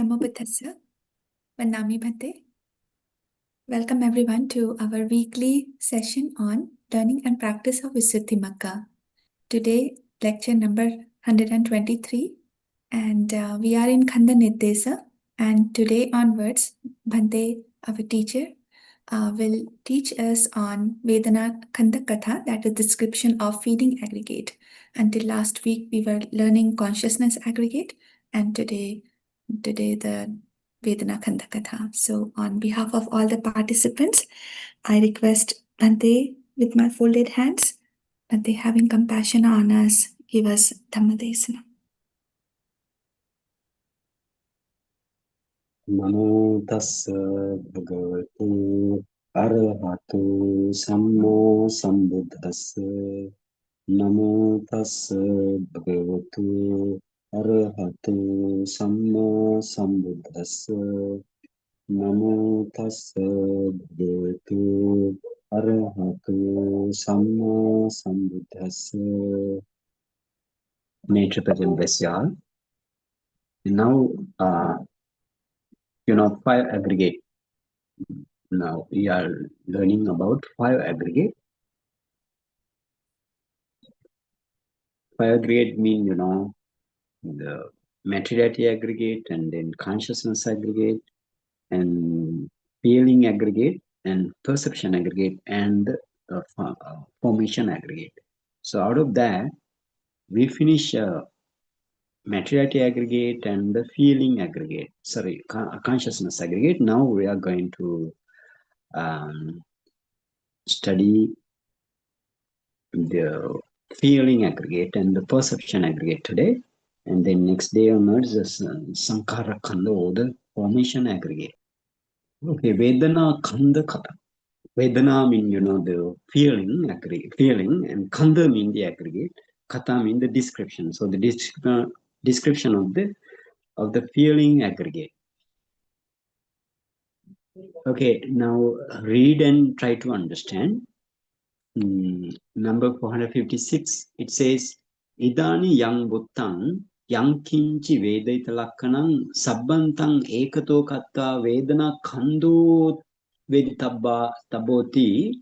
Namo Buddhassa, Vanami Bhante. Welcome everyone to our weekly session on learning and practice of Visuddhimagga. Today, lecture number 123, and we are in Khandhaniddeso. And today onwards, Bhante, our teacher, will teach us on Vedanākkhandhakathā, that is description of feeling aggregate. Until last week, we were learning consciousness aggregate, and today the Vedanākkhandhakathā. So on behalf of all the participants, I request Bhante with my folded hands, Bhante having compassion on us, give us Dhammadesana. Namo tassa bhagavatu arahatu samma sambuddhassa. Namo tassa bhagavatu arahatu samma sambuddhassa. Namo tassa bhagavatu arahatu samma sambuddhassa. Nature present bless you all. Now, five aggregate. Now we are learning about five aggregate. Five aggregate mean, the materiality aggregate, and then consciousness aggregate, and feeling aggregate, and perception aggregate, and formation aggregate. So out of that, we finish materiality aggregate and the feeling aggregate. Sorry, consciousness aggregate. Now we are going to study the feeling aggregate and the perception aggregate today, and then next day onwards the Sankhara Khanda or the formation aggregate. Okay, Vedanākkhandhakathā. Vedana mean the feeling aggregate, feeling, and Khandha mean the aggregate, Katha mean the description. So the description of the feeling aggregate. Okay, now read and try to understand. Number 456, it says, Idani yang buttang yang kinchi vedaita lakkanang sabbantang ekato katta vedana khandho veditabba taboti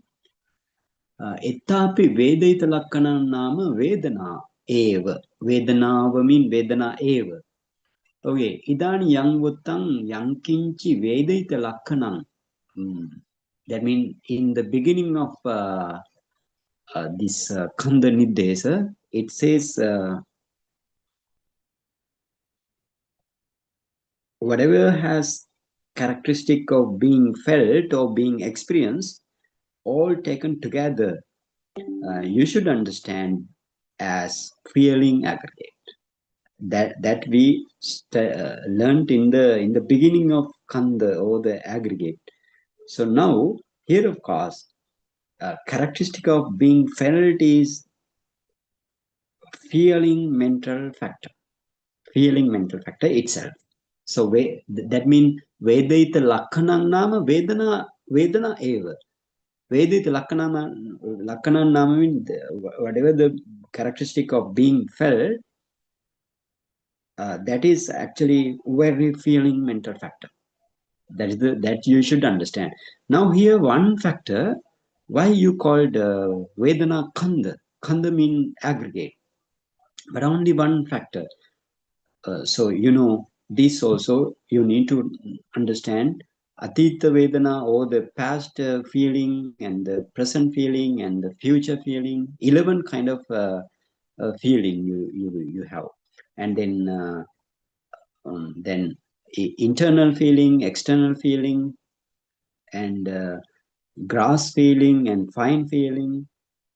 etapi vedaita lakkanang nama vedana eva. Vedanava mean vedana eva. Okay, idani yang buttang yang kinchi vedaita lakkanang. That means in the beginning of this Khandhaniddeso, it says whatever has characteristic of being felt or being experienced, all taken together, you should understand as feeling aggregate. That we learned in the beginning of Khandha or the aggregate. So now here, of course, characteristic of being felt is feeling mental factor itself. So that means Vedaita Lakkanam Nama Vedana Eva. Vedaita Lakkanam Nama means whatever the characteristic of being felt, that is actually very feeling mental factor. That you should understand. Now here one factor, why you called Vedanākkhandha. Khandha mean aggregate, but only one factor. So this also you need to understand Atita Vedana, or the past feeling and the present feeling and the future feeling. 11 kind of feeling you have, and then internal feeling, external feeling, and gross feeling and fine feeling,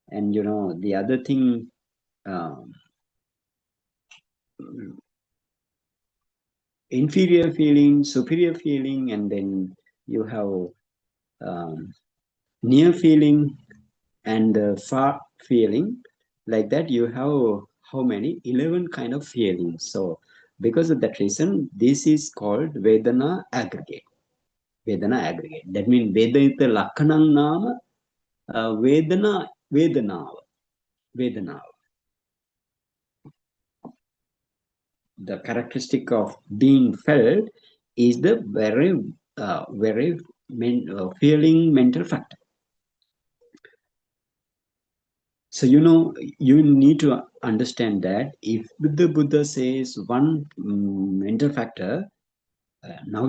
and the other thing. Inferior feeling, superior feeling, and then you have near feeling and far feeling. Like that, you have how many? 11 kind of feelings. So because of that reason, this is called Vedana aggregate. Vedana aggregate. That means Vedaita Lakkanam Nama Vedana. The characteristic of being felt is the very feeling mental factor. So, you need to understand that if the Buddha says one mental factor, now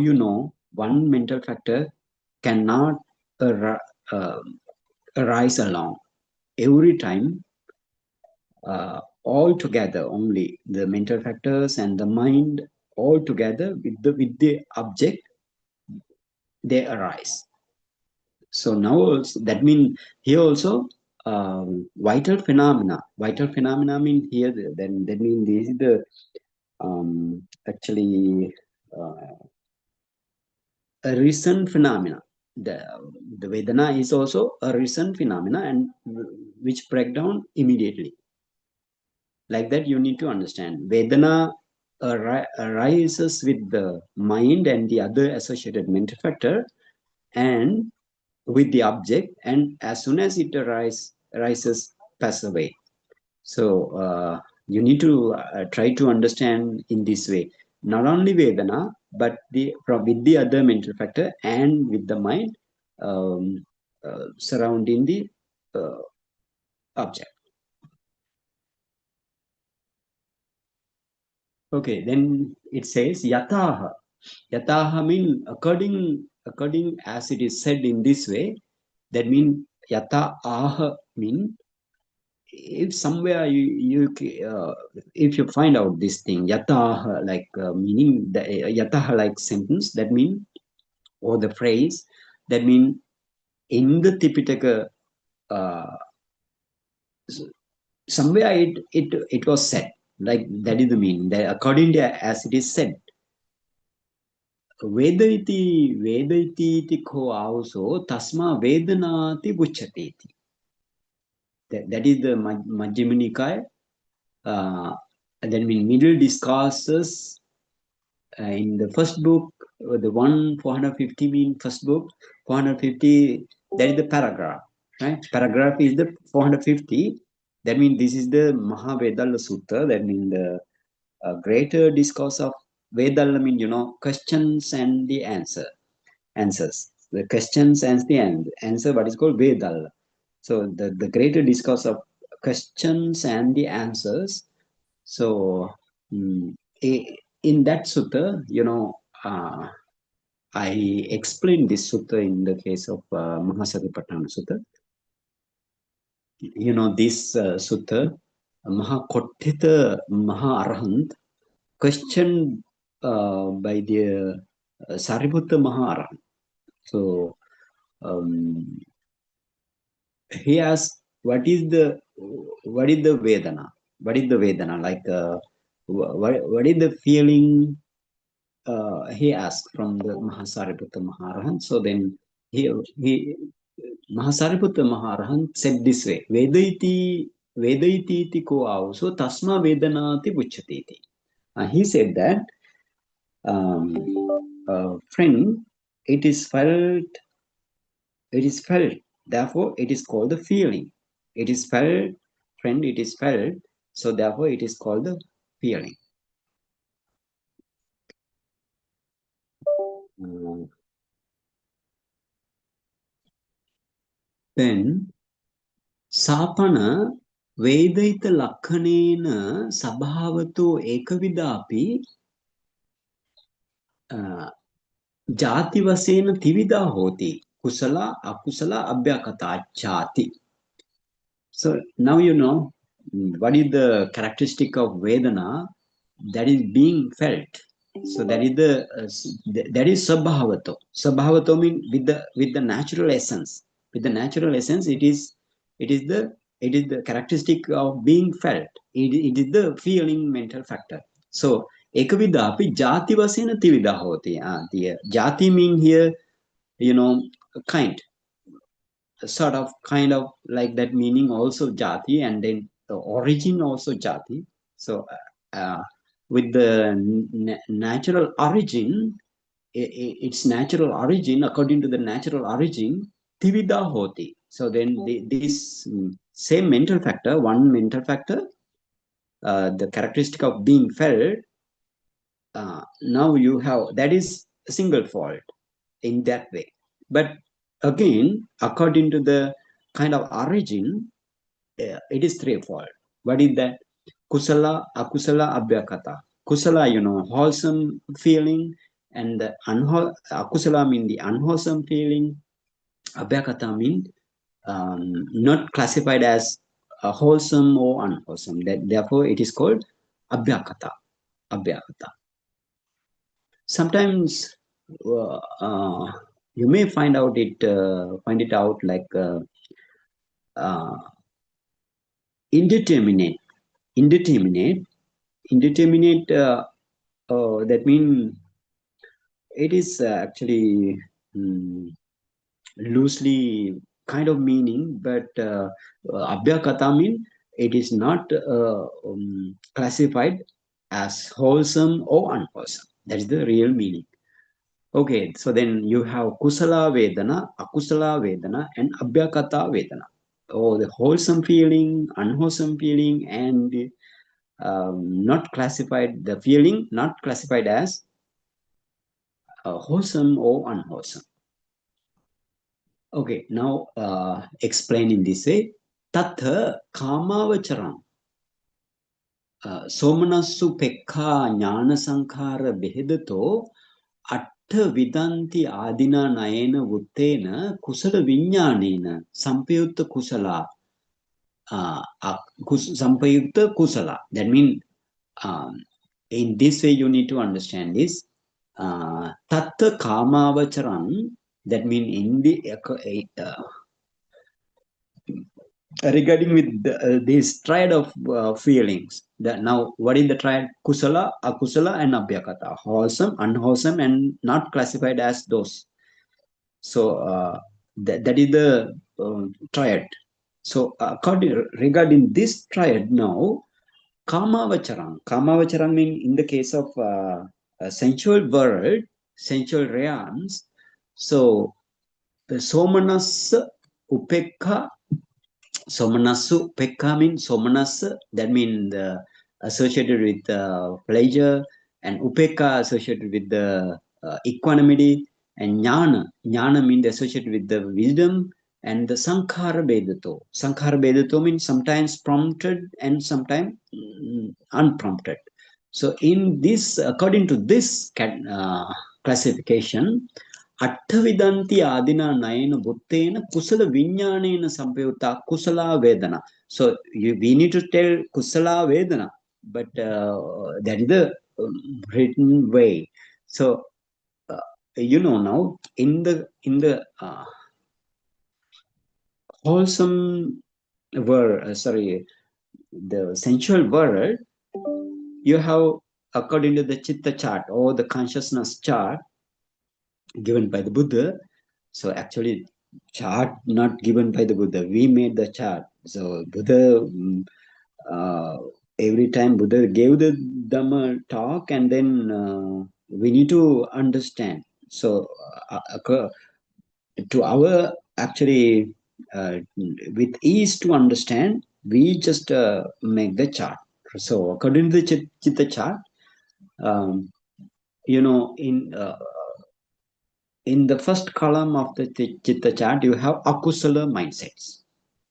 one mental factor cannot arise along. Every time, all together, only the mental factors and the mind all together with the object, they arise. So now also, that means here also vital phenomena. Vital phenomena mean here then that means this is the actually a recent phenomena. The Vedana is also a recent phenomena and which break down immediately. Like that, you need to understand Vedana arises with the mind and the other associated mental factor and with the object, and as soon as it arises, pass away. So you need to try to understand in this way, not only Vedana, but with the other mental factor and with the mind surrounding the object. Okay, then it says yataha. Yataha means according as it is said in this way. That means yata aha mean if somewhere if you find out this thing yataha like meaning the yataha like sentence, that mean or the phrase, that mean in the Tipitaka somewhere it was said like that is the meaning that according to as it is said. Vedati iti ko also tasma vedanati bucchati. That is the Majjhima Nikaya. That means middle discourses in the first book, the 450 mean first book, 450, that is the paragraph, right? Paragraph is the 450. That means this is the Mahavedalla Sutta. That means the greater discourse of Vedalla means, questions and the answers. The questions and the answer, what is called Vedalla. So the greater discourse of questions and the answers. So in that sutta, I explained this sutta in the case of Mahasatipatthana Sutta. This sutta, Mahakottita Maharahant, questioned by the Sariputta Maharahant. So he asked, what is the Vedana? What is the Vedana? Like, what is the feeling? He asked from the Mahasariputta Maharahant. So then he Mahasariputta Maharahant said this way: Vedaiti iti ko so tasma vedanati bucchati. He said that, friend, it is felt. Therefore, it is called the feeling. It is felt, friend. It is felt. So therefore, it is called the feeling. Then Sapana Vedaita Lakhanena Sabhavato Ekavidapi Jati Vasena Tivida Hoti Kusala Akusala Abhyakata Jati. So now you know what is the characteristic of Vedana that is being felt. So that is that is Sabhavato. Sabhavato means with the natural essence. With the natural essence, it is the characteristic of being felt. It is the feeling mental factor. So ekavidapi jati vasena tivida hoti. The jati mean here, kind, sort of kind of like that meaning also jati, and then the origin also jati. So with the natural origin, its natural origin, according to the natural origin, tivida hoti. So then this same mental factor, one mental factor, the characteristic of being felt, now you have, that is single fault in that way. But again, according to the kind of origin, it is threefold. What is that? Kusala, akusala, abhyakata. Kusala, wholesome feeling, and the akusala mean the unwholesome feeling. Abhyakata mean not classified as wholesome or unwholesome. Therefore, it is called abhyakata. Abhyakata. Sometimes you may find it out like uh, indeterminate. That means it is actually loosely kind of meaning, but abhyakata mean it is not classified as wholesome or unwholesome. That is the real meaning. Okay, so then you have kusala vedana, akusala vedana, and abhyakata vedana. Oh, the wholesome feeling, unwholesome feeling, and not classified, the feeling not classified as wholesome or unwholesome. Okay, now explain in this way. Tatha kamavacharam somanassu pekha jnana sankhara behedato atta vidanti adina nayena vuttena kusala viññānena sampayutta kusala sampayutta kusala. That means in this way you need to understand this. Tatta kamavacharam, that means in the regarding with this triad of feelings. That now, what is the triad? Kusala, akusala, and abhyakata. Wholesome, unwholesome, and not classified as those. So that is the triad. So regarding this triad now, kamavacharam. Kamavacharam means in the case of a sensual world, sensual realms. So the somanas, upekha. Somanasu, pekka means somanas, that means associated with pleasure, and upekka associated with the equanimity, and jnana means associated with the wisdom, and the sankhara bedato. Sankhara bedato means sometimes prompted and sometimes unprompted. So in this, according to this classification, Atthavidanti adina nayana buttena kusala viññānena sampayutta kusala vedana. So we need to tell kusala vedana, but that is the written way. So now in the wholesome world, the sensual world, you have, according to the chitta chart or the consciousness chart given by the Buddha. So actually, chart not given by the Buddha. We made the chart. So Buddha, every time Buddha gave the Dhamma talk, and then we need to understand. So to our actually with ease to understand, we just make the chart. So according to the Chitta chart, in the first column of the Chitta chart, you have akusala mindsets.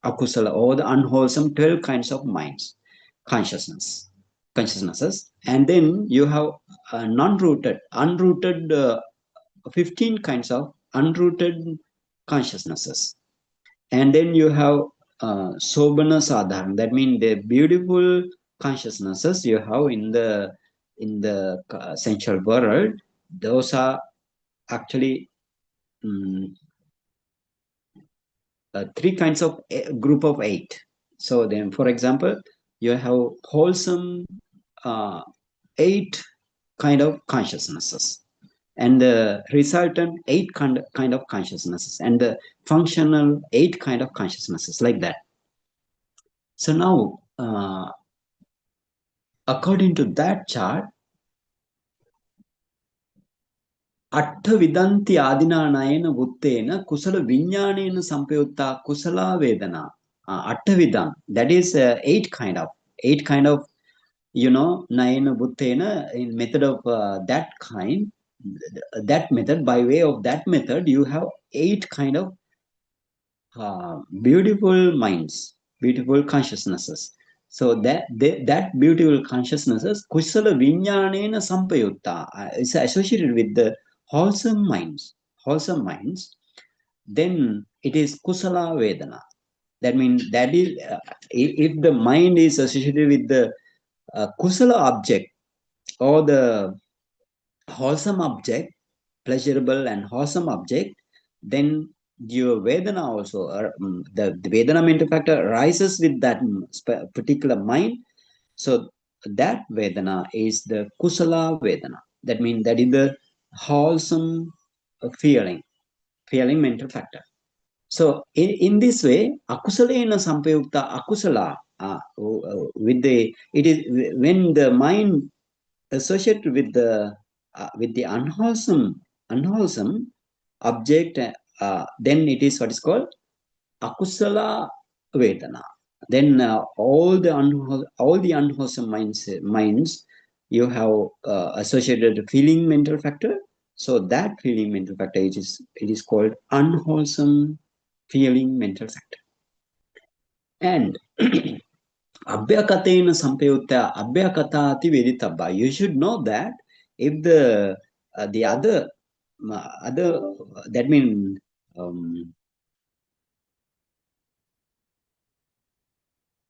Akusala, or the unwholesome 12 kinds of minds, consciousnesses. And then you have unrooted 15 kinds of unrooted consciousnesses. And then you have sobana sadharan, that means the beautiful consciousnesses you have in the sensual world. Those are actually three kinds of group of 8. So then, for example, you have wholesome 8 kind of consciousnesses, and the resultant 8 kind of consciousnesses, and the functional 8 kind of consciousnesses, like that. So now, according to that chart, Atta vidanti adina nayana vuttena kusala viññānena sampayutta kusala vedana. Atta vidam, that is 8 kind of nayana vuttena, in method of that kind, that method, by way of that method, you have 8 kind of beautiful minds, beautiful consciousnesses. So that beautiful consciousnesses, kusala vinyanena sampayutta, is associated with the wholesome minds. Wholesome minds. Then it is kusala vedana. That means that is if the mind is associated with the kusala object or the wholesome object, pleasurable and wholesome object, then your Vedana also, the Vedana mental factor rises with that particular mind. So that Vedana is the Kusala Vedana. That means that is the wholesome feeling mental factor. So in this way, Akusalena Sampayukta Akusala, with the, it is when the mind associated with the unwholesome object, then it is what is called akusala vedana. Then all the unwholesome minds you have associated feeling mental factor. So that feeling mental factor, it is called unwholesome feeling mental factor. And Abhyakatena sampayutta abhyakatati veditabba. You should know that if the other that means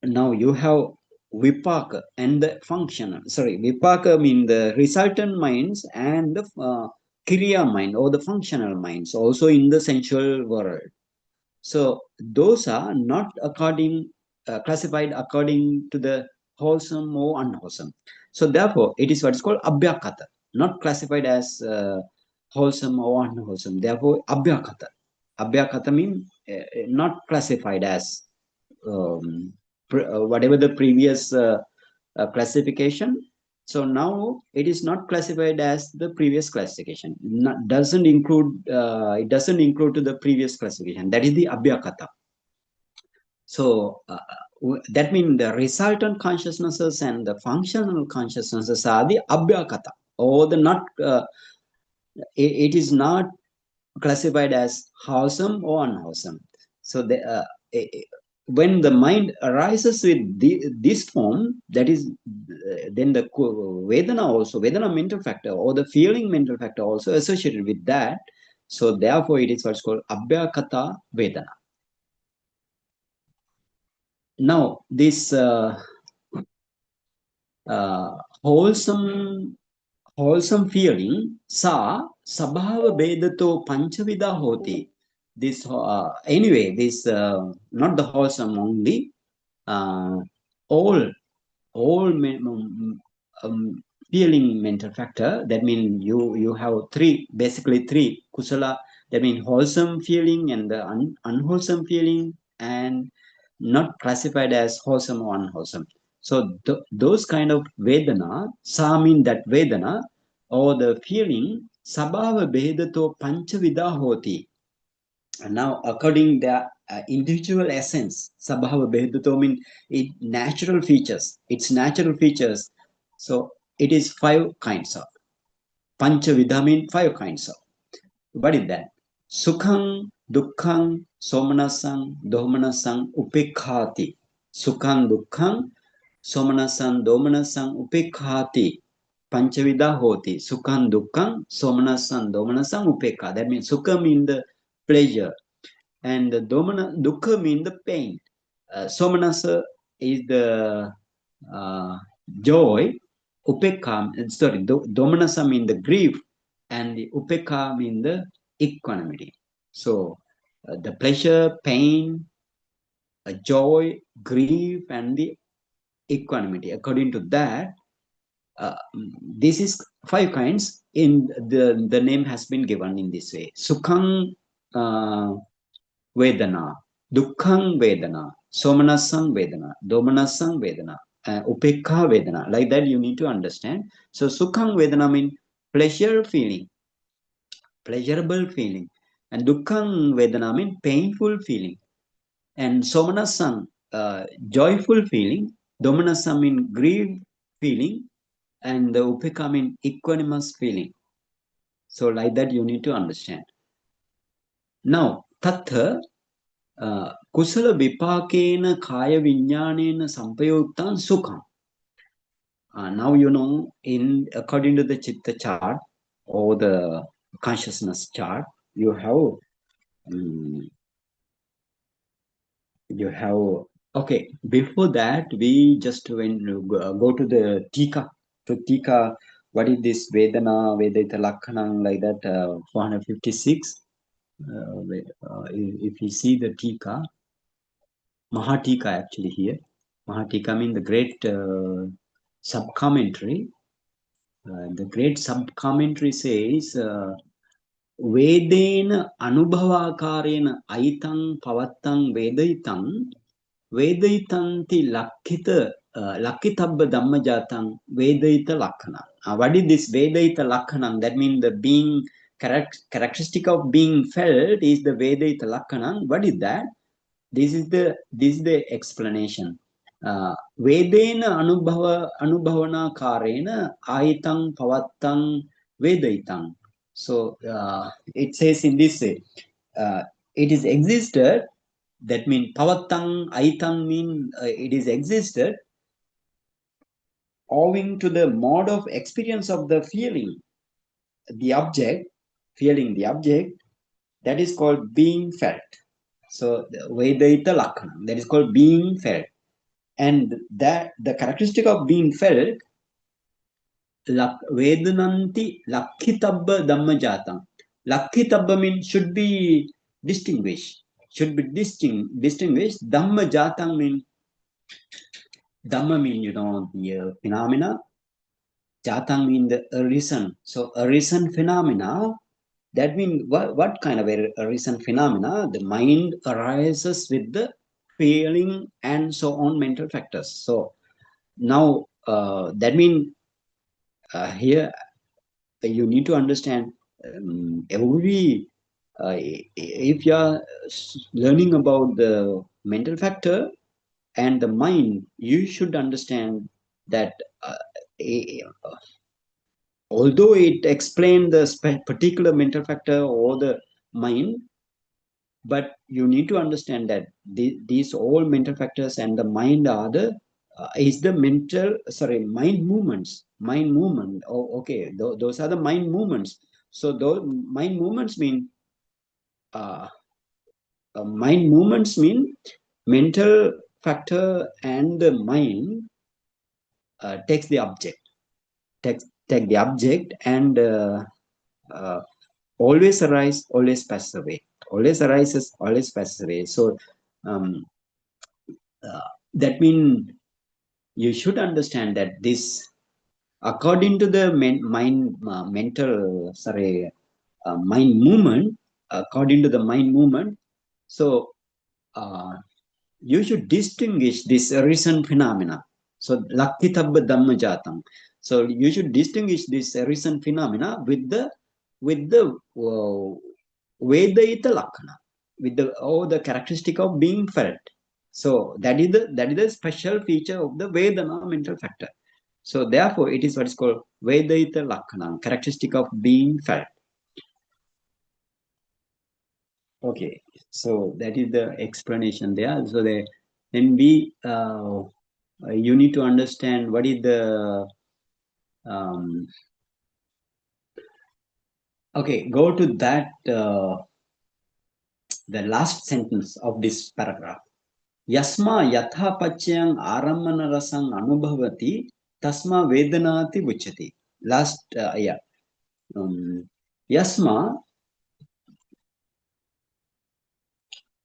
now you have vipaka and the functional. Sorry, vipaka mean the resultant minds and the kriya mind or the functional minds also in the sensual world. So those are not classified according to the wholesome or unwholesome. So therefore, it is what is called abhyakata, not classified as wholesome or unwholesome. Therefore, abhyakata. Abhyakata means not classified as whatever the previous classification. So now it is not classified as the previous classification. Doesn't include it doesn't include to the previous classification. That is the abhyakata. So that means the resultant consciousnesses and the functional consciousnesses are the abhyakata, or the not. It is not classified as wholesome or unwholesome. So when the mind arises with this form, that is then the Vedana mental factor or the feeling mental factor also associated with that. So therefore, it is what's called Abhyakata Vedana. Now, this wholesome feeling, sa sabhava bedato panchavida hoti. This anyway, this not the wholesome only. All feeling mental factor. That means you have basically three kusala. That means wholesome feeling and the unwholesome feeling, and not classified as wholesome or unwholesome. So those kind of vedana, sa mean that vedana or the feeling, sabhava bedato panchavida hoti. And now, according the individual essence, sabhava bedato mean it natural features. Its natural features. So it is 5 kinds of panchavidha mean 5 kinds of. What is that? Sukhang, dukkhang, somanasang, domanasang, upekhati. Sukhang, dukkhang, somanasang, domanasang, upekhati. Panchavidha hoti. Sukhang, dukkhang, somanasang, domanasang, upekha. That means sukha means the pleasure, and the dukkha means the pain. Somanasa is the joy. Upekha, sorry, domanasa means the grief, and the upekha means the equanimity. So the pleasure, pain, joy, grief, and the equanimity. According to that, this is 5 kinds. In the name has been given in this way. Sukhang Vedana, Dukkhang Vedana, Somanasang Vedana, Domanasang Vedana, Upekha Vedana. Like that, you need to understand. So Sukhang Vedana means pleasure feeling, pleasurable feeling, and Dukkhang Vedana means painful feeling, and Somanasang joyful feeling, Domanasang means grief feeling, and the Upekha means equanimous feeling. So like that you need to understand. Now, tatha kusala vipakena kaya viññānena sampayuktan sukham. Now you know, in according to the chitta chart or the consciousness chart, you have okay. Before that, we just when go to the tika. To tika, what is this Vedana, Vedaita Lakkhanam, like that, 456. If you see the tika, Mahatika actually here. Mahatika means the great sub-commentary. The great sub-commentary says, Vedena anubhavakarena aitam pavattam vedaitam vedaitanti lakkitabba dhammajatang vedaita lakkhana. What is this vedaita lakkhana? That means the being characteristic of being felt is the vedaita lakkhana. What is that? This is the explanation. Vedena anubhavana karena aitam pavattam vedaitam. So it says in this way, it is existed. That means pavattam aitam mean it is existed owing to the mode of experience of the feeling the object, feeling the object, that is called being felt. So vedaita lakkhana, that is called being felt. And that the characteristic of being felt, vedananti lakhitabba dhammajatam. Lakhitabba means should be distinguished. Should be distinguished. Dhammajatam means Dhamma means, the phenomena. Jatang means the arisen. So arisen phenomena, that means what kind of arisen phenomena? The mind arises with the feeling and so on mental factors. So now that means here you need to understand every if you are learning about the mental factor and the mind, you should understand that although it explains the particular mental factor or the mind, but you need to understand that these all mental factors and the mind are the is the mind movements. Mind movement. Oh, okay, those are the mind movements. So those mind movements mean mind movements mean mental factor and the mind takes the object, take the object and always arise, always passes away. Always arises, always passes away. So um, that means you should understand that this, according to the mind movement, according to the mind movement. So you should distinguish this recent phenomena. So lakhitabba dhamma jatam. So you should distinguish this recent phenomena with the vedaita lakkhana, with the characteristic of being felt. So that is the special feature of the Vedana mental factor. So therefore, it is what is called vedaita lakkhana, characteristic of being felt. Okay, so that is the explanation there. So then you need to understand what is the okay. Go to that the last sentence of this paragraph. Yasma yatha pachyang aramana rasang anubhavati tasma vedanati uchati. Last yasma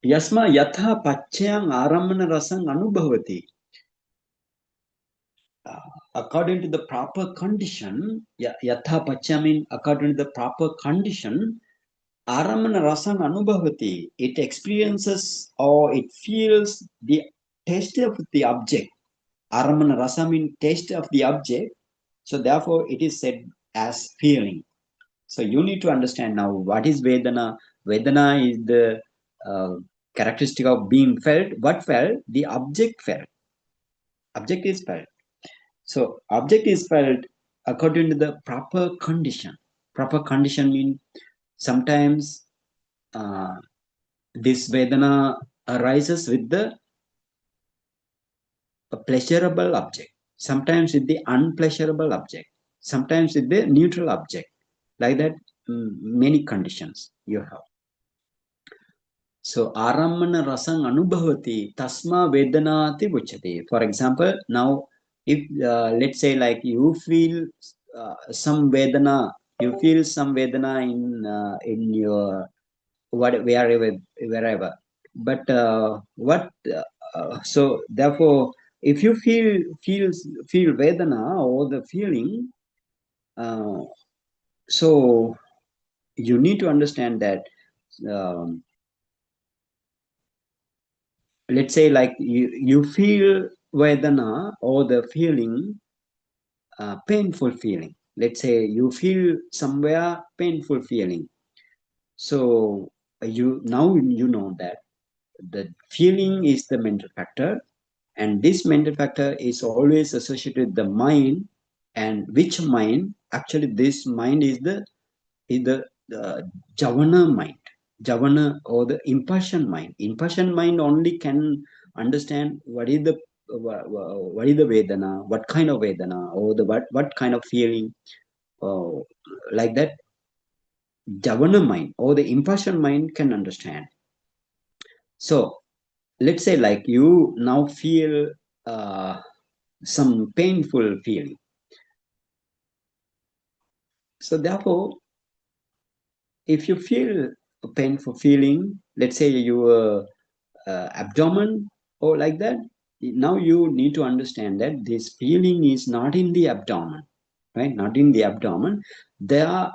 yatha pachyang aramana rasang anubhavati. According to the proper condition, yatha pacya means according to the proper condition, aramana rasang anubhavati, it experiences or it feels the taste of the object. Aramana rasa means taste of the object. So therefore, it is said as feeling. So you need to understand now what is Vedana. Vedana is the characteristic of being felt. What felt? The object felt. Object is felt. So object is felt according to the proper condition. Proper condition means sometimes this Vedana arises with a pleasurable object, sometimes with the unpleasurable object, sometimes with the neutral object. Like that, many conditions you have. So, arammana rasang anubhavati tasma vedanati uchati. For example, now if let's say like you feel some vedana, you feel some vedana in your wherever. But so therefore, if you feel vedana or the feeling, so you need to understand that. Um, let's say like you feel vedana or the feeling, painful feeling. Let's say you feel somewhere painful feeling. So you know that the feeling is the mental factor, and this mental factor is always associated with the mind. And which mind? Actually, this mind is the javana mind, javana or the impassion mind. Impassion mind only can understand what is the vedana, what kind of vedana, or the what kind of feeling, uh, like that. Javana mind or the impassion mind can understand. So let's say like you now feel some painful feeling. So therefore, if you feel a painful feeling, let's say your abdomen or like that, now you need to understand that this feeling is not in the abdomen, right? Not in the abdomen. There are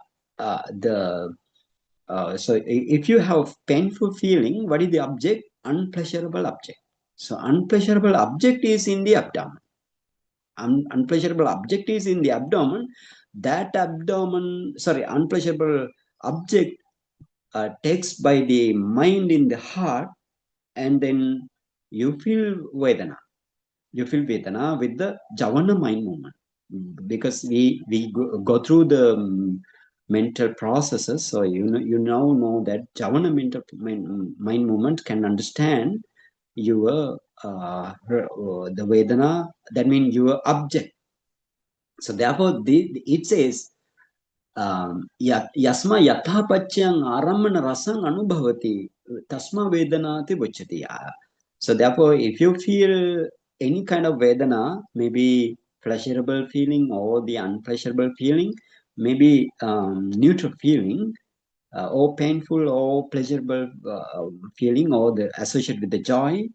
so if you have painful feeling, what is the object? Unpleasurable object. So unpleasurable object is in the abdomen. Unpleasurable object is in the abdomen. That unpleasurable object takes by the mind in the heart, and then you feel Vedana. You feel Vedana with the Javana mind movement, because we go through the mental processes. So you now know that Javana mental mind movement can understand your the Vedana. That means your object. So therefore, it says yasma yathapachyang aramana rasang anubhavati tasma vedanati vachati. So therefore, if you feel any kind of vedana, maybe pleasurable feeling or the unpleasurable feeling, maybe neutral feeling, or painful or pleasurable feeling, or the associated with the joy.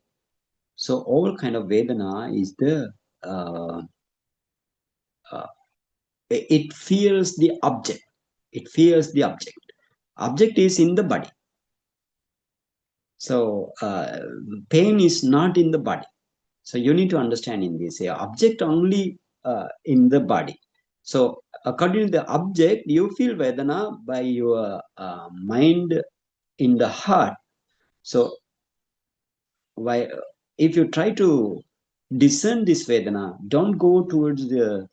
So all kind of vedana is the uh, uh, it feels the object. It feels the object. Object is in the body. So pain is not in the body. So you need to understand in this object only in the body. So according to the object, you feel Vedana by your mind in the heart. So why, if you try to discern this Vedana, don't go towards the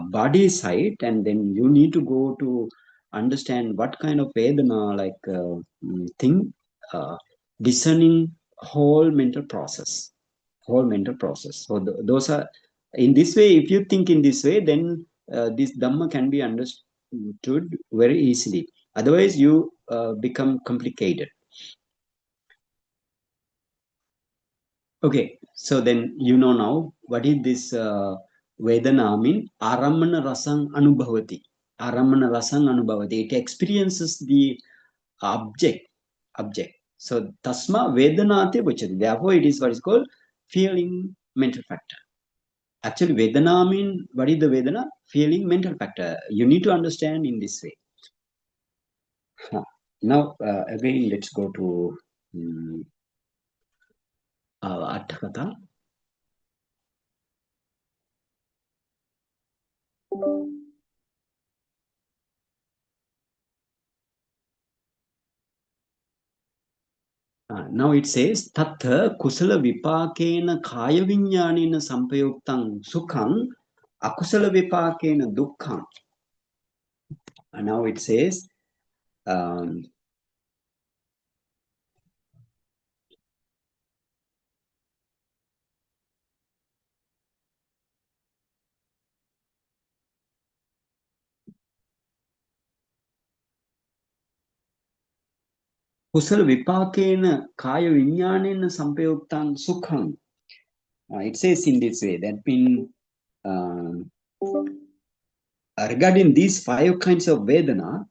body side, and then you need to go to understand what kind of Vedana, like thing, discerning whole mental process. So those are, in this way, if you think in this way, then this Dhamma can be understood very easily. Otherwise, you become complicated. Okay, so then you know now what is this Vedana mean? Aramana rasang anubhavati. Aramana rasang anubhavati. It experiences the object. So tasma vedanati vachati. Therefore, it is what is called feeling mental factor. Actually, Vedana mean, what is the Vedana? Feeling mental factor. You need to understand in this way. Now, again, let's go to Atthakatha. Now it says Tatha kusala vipakena kaya viññānena sampayuktang sukhang akusala vipakena dukkhang. now it says, kusala vipakena kaya viññānena sampayuktaṃ sukhaṃ. It says in this way, that means regarding these five kinds of Vedana,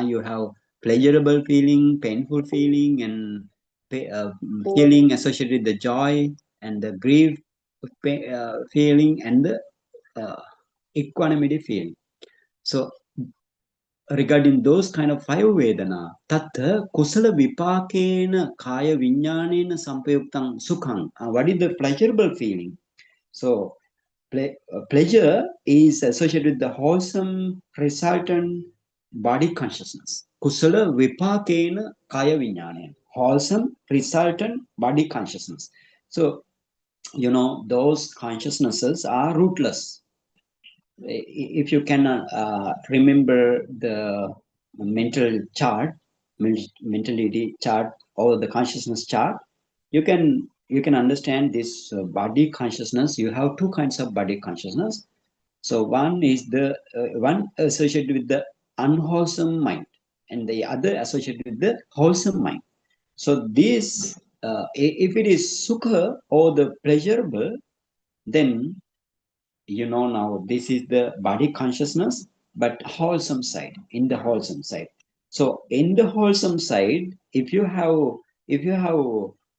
you have pleasurable feeling, painful feeling, and feeling associated with the joy, and the grief feeling, and the equanimity feeling. So regarding those kind of five Vedana, tattha kusala vipakena kaya viññānena sampayuktaṃ sukhaṃ. What is the pleasurable feeling? So pleasure is associated with the wholesome resultant body consciousness. Kusala vipakena kaya viññānena. Wholesome resultant body consciousness. So, you know, those consciousnesses are rootless. If you can remember the mental chart, mentality chart, or the consciousness chart, you can understand this body consciousness. You have two kinds of body consciousness. So one is the one associated with the unwholesome mind, and the other associated with the wholesome mind. So this, if it is sukha or the pleasurable, then you know now this is the body consciousness, but wholesome side, in the wholesome side. So in the wholesome side, if you have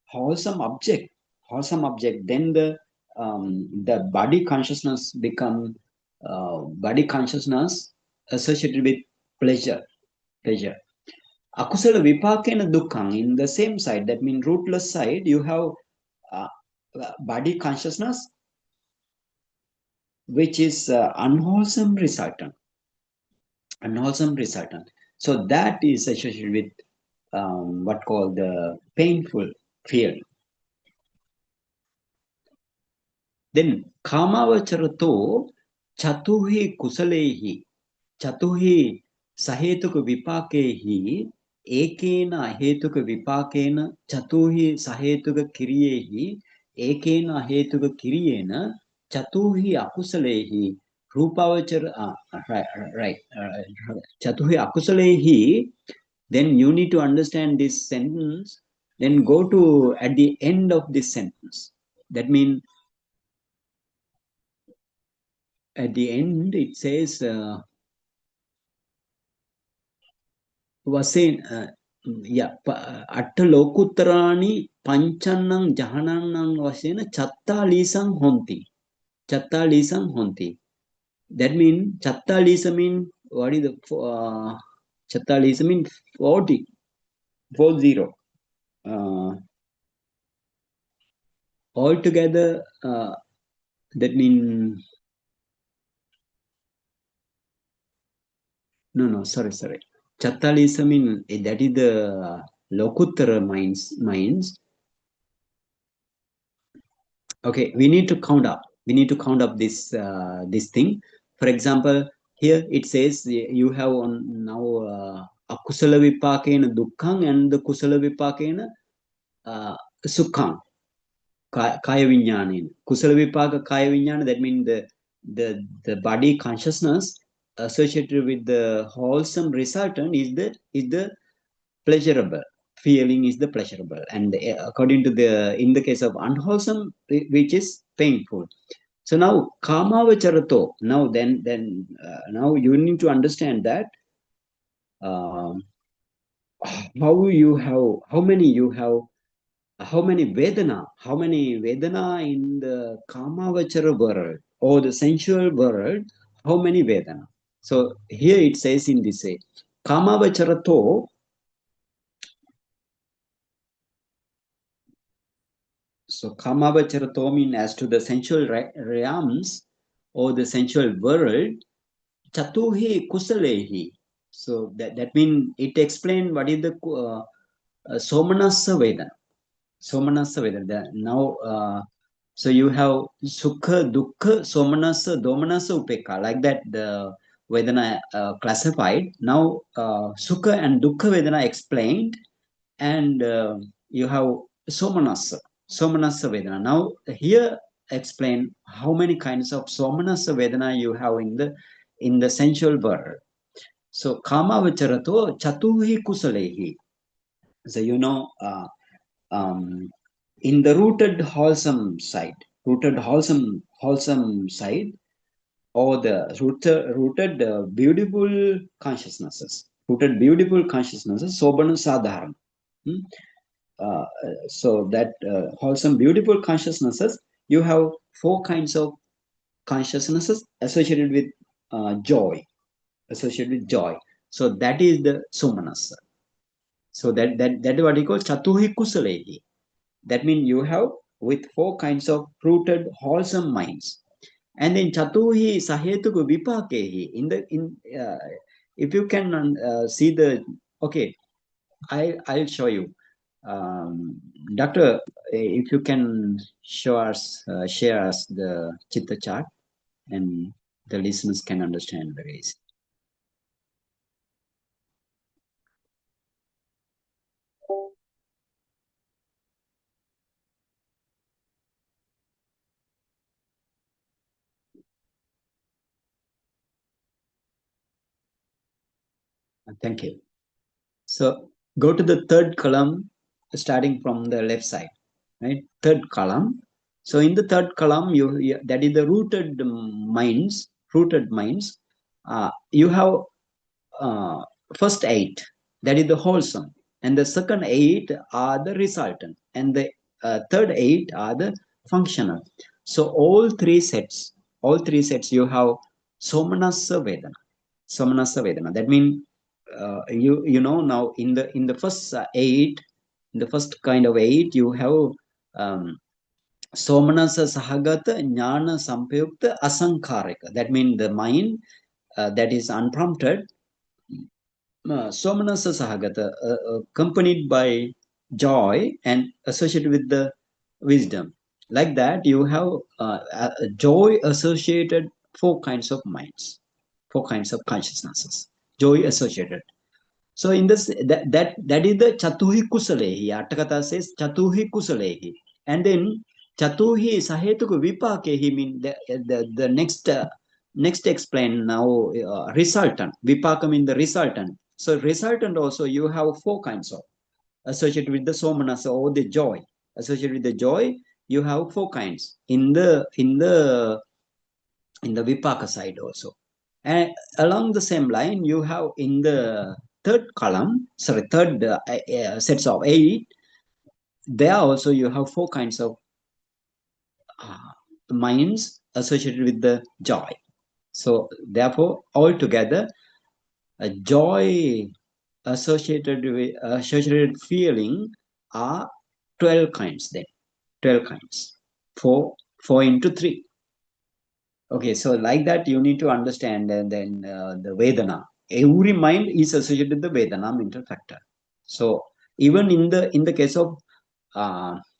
wholesome object, then the body consciousness become body consciousness associated with pleasure. Akusala vipakena dukkhaṃ, in the same side, that means rootless side, you have uh, body consciousness, which is unwholesome resultant. So that is associated with what called the painful feeling. Then kamavacharato chatuhi kusalehi chatuhi sahetuka vipakehi ekena hetuka vipakena chatuhi sahetuka kiriyehi ekena hetuka kiriyena chatuhi akusalehi rupavachara right chatuhi akusalehi. Then you need to understand this sentence, then go to at the end of this sentence. That means at the end it says vasen atta lokuttarani pancannam jahanannam vasena chattalisam honti. That means chattalisa mean, what is the chattalisa mean 40 altogether. That means no, sorry. Chattalisa mean that is the lokuttara minds. Okay, we need to count up this thing. For example, here it says you have now akusala vipakena dukkhaṃ and the kusala vipakena sukhaṃ kaya viññānena. Kusala vipaka kaya viññāna, that means the body consciousness associated with the wholesome resultant is the pleasurable feeling, is the pleasurable, and according to in the case of unwholesome, which is painful. So now kamavacharato, now you need to understand that how many vedana in the kamavachara world or the sensual world, how many vedana. So here it says in this way, kamavacharato. So kamavacharato means as to the sensual realms or the sensual world, chatuhi kusalehi. So that means it explains what is the somanasa vedana. Now so you have sukha, dukkha, somanasa, domanasa, upekha, like that. Vedana classified. Now Sukha and Dukkha Vedana explained, and you have Somanasa Vedana. Now here explain how many kinds of Somanasa Vedana you have in the sensual world. So Kama Vicharato Chatuhi Kusalehi. So in the rooted wholesome side, or the rooted beautiful consciousnesses, Sobana Sadharan. So that wholesome, beautiful consciousnesses, you have four kinds of consciousnesses associated with joy, So that is the Somanasa. So that is what you call Chatuhi Kusalehi. That means you have with four kinds of rooted, wholesome minds. And then Chatuhi Sahetuku Vipakehi. If you can see the, okay, I'll show you. Doctor, if you can show us, share us the Chitta chart, and the listeners can understand very easy. Thank you. So go to the third column, starting from the left side, right? Third column. So in the third column, that is the rooted minds. You have first 8, that is the wholesome, and the second 8 are the resultant, and the third 8 are the functional. So all three sets you have Somanasa Vedana. That means you know now in the first 8, in the first kind of 8, you have Somanasa Sahagata Jnana Sampayukta Asankharika. That means the mind that is unprompted, Somanasa Sahagata, accompanied by joy and associated with the wisdom. Like that, you have joy associated four kinds of minds, four kinds of consciousnesses, joy associated. So in this, that is the Chatuhi Kusalehi. Attakatha says Chatuhi Kusalehi. And then Chatuhi Sahetuku Vipakehi mean the next explain now resultant. Vipaka mean the resultant. So resultant also you have four kinds of associated with the Somanasa or the joy. Associated with the joy, you have four kinds in the Vipaka side also. And along the same line, you have in the third sets of 8, there also you have four kinds of minds associated with the joy. So therefore, altogether, a joy associated feeling are 12 kinds then. 12 kinds. 4 into 3. Okay, so like that you need to understand, and then the Vedana. Every mind is associated with the Vedana mental factor. So even in the case of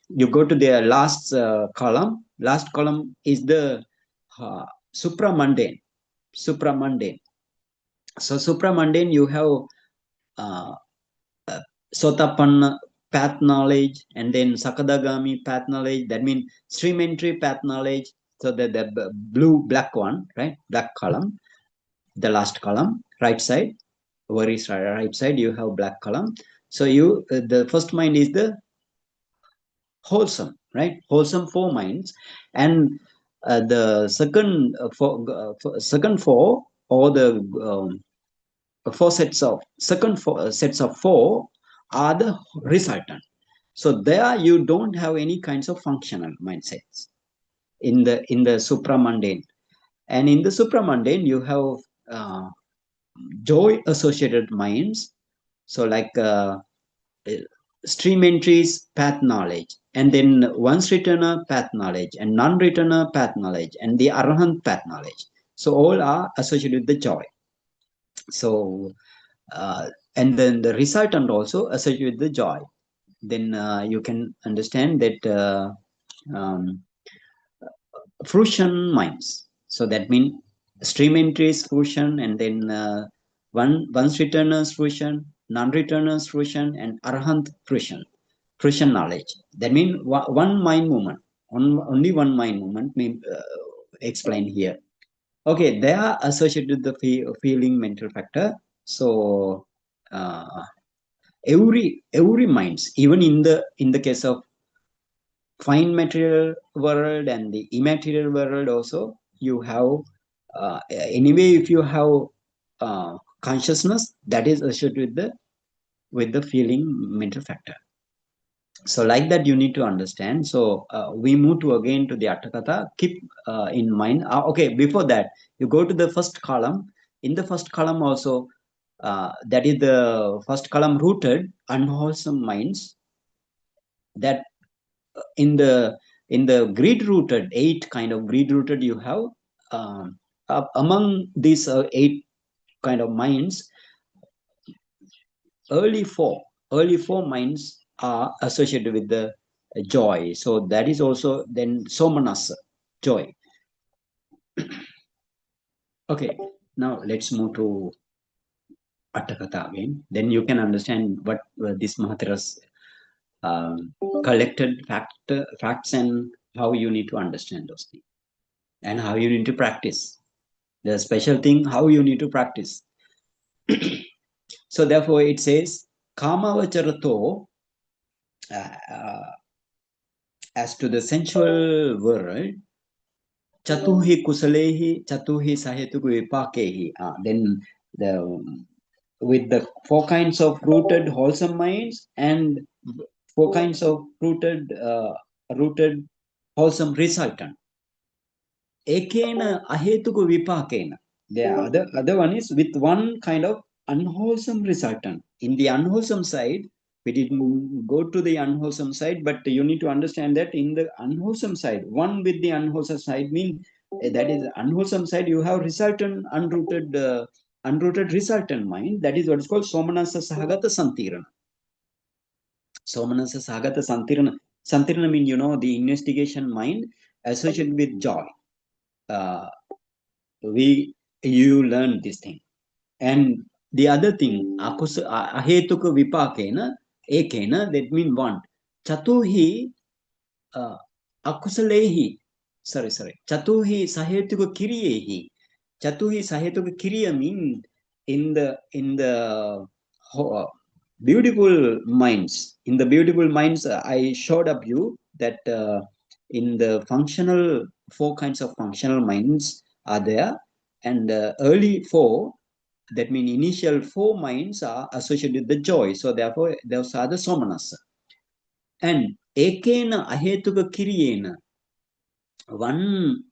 you go to the last column. Last column is the supramundane. So supramundane, you have Sotapanna path knowledge, and then Sakadagami path knowledge. That means stream entry path knowledge. So the black one, right? Black column, the last column, right side, very right side, you have black column. So the first mind is the wholesome, right? Wholesome 4 minds, and the second second 4, or the sets of 4 are the resultant. So there you don't have any kinds of functional mindsets in the supramundane. And in the supramundane, you have joy associated minds. So like stream entries path knowledge, and then once returner path knowledge, and non-returner path knowledge, and the arahant path knowledge. So all are associated with the joy. So and then the resultant also associated with the joy. Then you can understand that fruition minds. So that means stream entries fruition, and then once returners fruition, non-returners fruition, and arhant fruition knowledge. That means one mind movement, only one mind movement may explain here. Okay, they are associated with the feeling mental factor. So every minds, even in the case of fine material world and the immaterial world also, you have anyway, if you have consciousness, that is associated with the feeling mental factor. So like that you need to understand. So we move to again to the Atthakatha. Keep in mind, okay, before that you go to the first column. In the first column also, that is the first column, rooted unwholesome minds. That in the greed rooted, 8 kind of greed rooted you have. Among these 8 kind of minds, early four minds are associated with the joy. So that is also then somanasa, joy. Okay, now let's move to Atthakatha again. Then you can understand what this Mahatira's collected facts, and how you need to understand those things, and how you need to practice. The special thing, how you need to practice. So therefore it says, Kamavacharato, as to the sensual world, Chatuhi kusalehi, Chatuhi sahetuku vipakehi. Then the with the 4 kinds of rooted wholesome minds, and 4 kinds of rooted wholesome resultant. Ekena ahetuku vipakena. The other one is with one kind of unwholesome resultant. In the unwholesome side, we didn't go to the unwholesome side, but you need to understand that in the unwholesome side, one with the unwholesome side means that is unwholesome side, you have resultant, unrooted resultant mind. That is what is called Somanasa Sahagata Santirana. Somanasa Sahagata Santirana. Santirana means, the investigation mind associated with joy. You learn this thing. And the other thing, ahetuka vipakena, ekena, that means one. Chatuhi akusalehi, sorry. Chatuhi sahetuka kiriyehi. Chatuhi sahetuka kiriya means in the beautiful minds. In the beautiful minds, I showed up you that in the functional, 4 kinds of functional minds are there, and early 4, that means initial 4 minds are associated with the joy. So therefore those are the somanasa. And ekena ahetuka kiriyena, one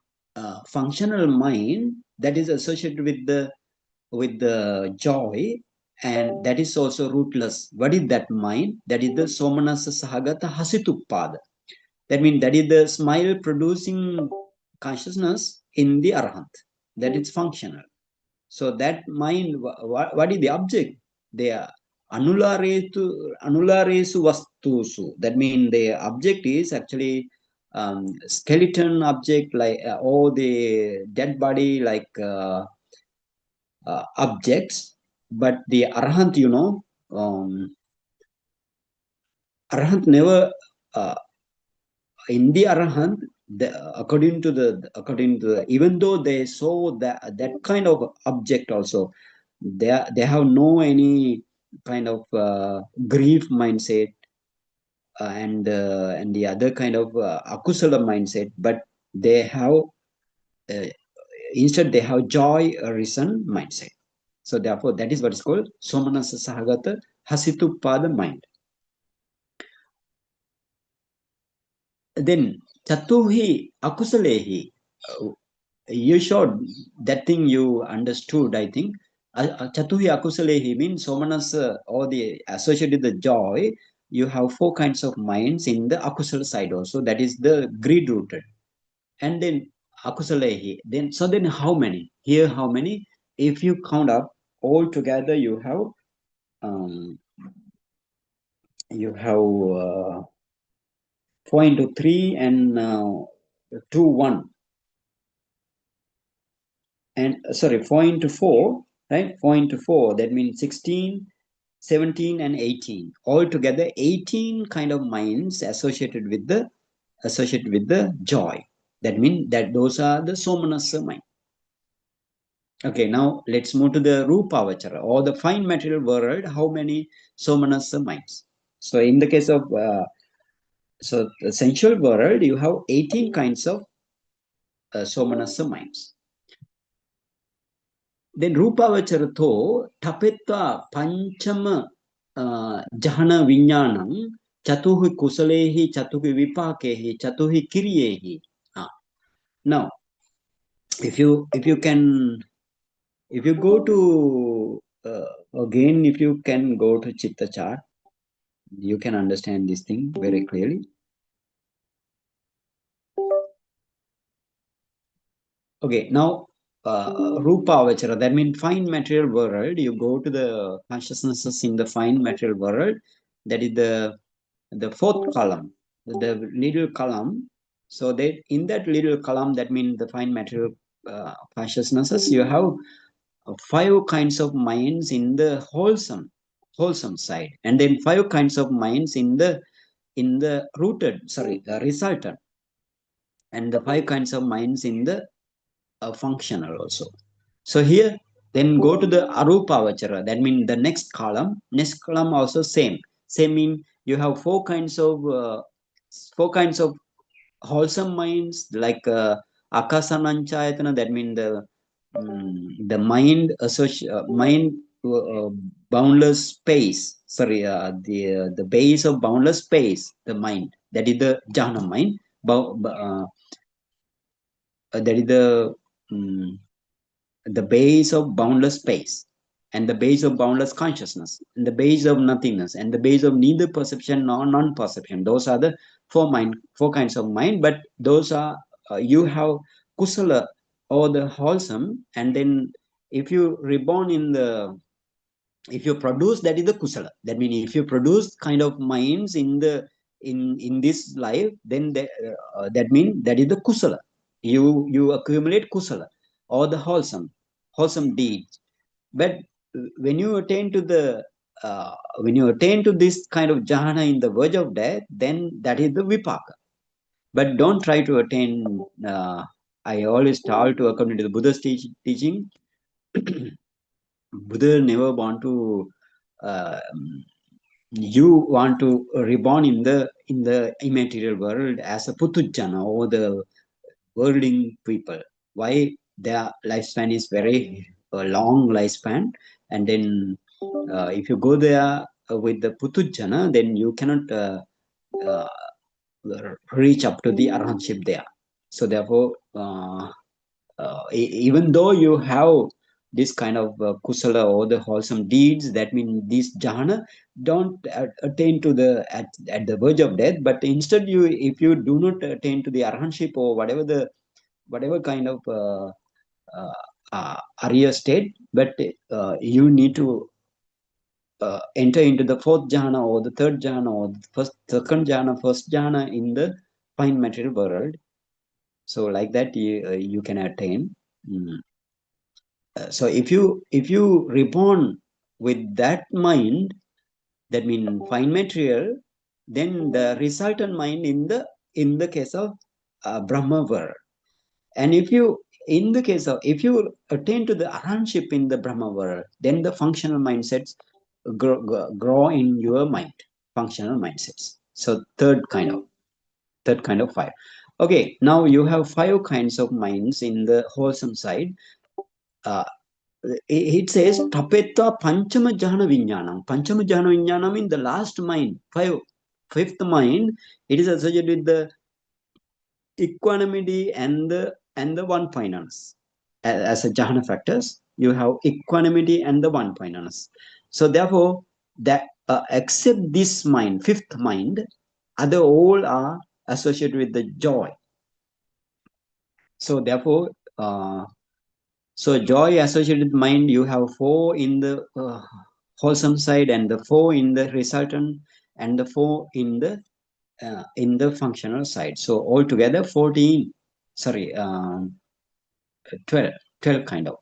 functional mind that is associated with the joy, and that is also rootless. What is that mind? That is the somanasa sahagata hasituppada. That means that is the smile producing consciousness in the arahant. That is functional. So that mind, what is the object? They are anularesu vastusu. That means the object is actually skeleton object, like all the dead body, like objects. But the arahant, arahant never in the arahant. According to the, even though they saw that kind of object also, they have no any kind of grief mindset, and the other kind of akusala mindset, but they have uh, instead they have joy reason mindset. So therefore that is what is called somanasa sahagata hasitupada mind. Then chatuhi akusalehi, you showed that thing, you understood, I think. Chatuhi akusalehi means somanasa, or the associated with the joy. You have 4 kinds of minds in the akusala side also, that is the greed rooted. And then akusalehi, then how many here, how many? If you count up all together, you have um, 4 into 3 and 2 1. and sorry, 4 into 4, right? 4 into 4, that means 16, 17 and 18. Altogether 18 kind of minds associated with the joy. That means that those are the somanasa mind. Okay, now let's move to the rupavachara or the fine material world. How many somanasa minds? So in the case of so the sensual world, you have 18 kinds of somanasa minds. Then rupavacharato tapetva panchama jhana vinyanam chatuhi kusalehi chatuhi vipakehi chatuhi kiriyehi. Now, if you go to again, if you can go to Chitta chart, you can understand this thing very clearly. Okay, now Rupavachara, that means fine material world. You go to the consciousnesses in the fine material world. That is the fourth column, the little column. So that in that little column, that means the fine material consciousnesses, you have 5 kinds of minds in the wholesome side, and then 5 kinds of minds in the resultant, and the 5 kinds of minds in the functional also. So here, then go to the arupavachara. That means the next column. Next column also same. Same mean you have 4 kinds of wholesome minds like akasananchayatana. That means the mind boundless space. Sorry, the base of boundless space. The mind, that is the jhana mind. That is the base of boundless space, and the base of boundless consciousness, and the base of nothingness, and the base of neither perception nor non-perception. Those are the 4 kinds of mind. But those are you have kusala or the wholesome, and then if you reborn if you produce, that is the kusala. That means if you produce kind of minds in this life, then that means that is the kusala. You accumulate kusala or the wholesome deeds. But when you attain to this kind of jhana in the verge of death, then that is the vipaka. But don't try to attain. I always tell to according to the Buddha's teaching, Buddha never want to. You want to reborn in the immaterial world as a putujjana or the worldling people. Why? Their lifespan is very long lifespan, and then if you go there with the putujjana, then you cannot uh, reach up to the arhanship there. So therefore, even though you have this kind of kusala or the wholesome deeds, that means this jhana, don't attain to at the verge of death. But instead, if you do not attain to the arhanship or whatever kind of Arya state, but you need to enter into the 4th jhana or the 3rd jhana or the second jhana, first jhana in the fine material world. So like that, you can attain. So if you reborn with that mind, that means fine material, then the resultant mind in the case of Brahma world. And if you attain to the arhanship in the Brahma world, then the functional mindsets grow in your mind, functional mindsets. So third kind of 5. Okay, now you have 5 kinds of minds in the wholesome side. It says tapetta panchama jhana vinyanam. Panchama jhana vinyanam in the last mind, fifth mind. It is associated with the equanimity and the one pointedness. As a jhana factors, you have equanimity and the one pointedness. So therefore, that except this mind, fifth mind, other all are associated with the joy. So therefore, so joy associated with mind, you have 4 in the wholesome side, and the 4 in the resultant, and the 4 in the functional side. So altogether 14. Sorry, 12. 12 kind of.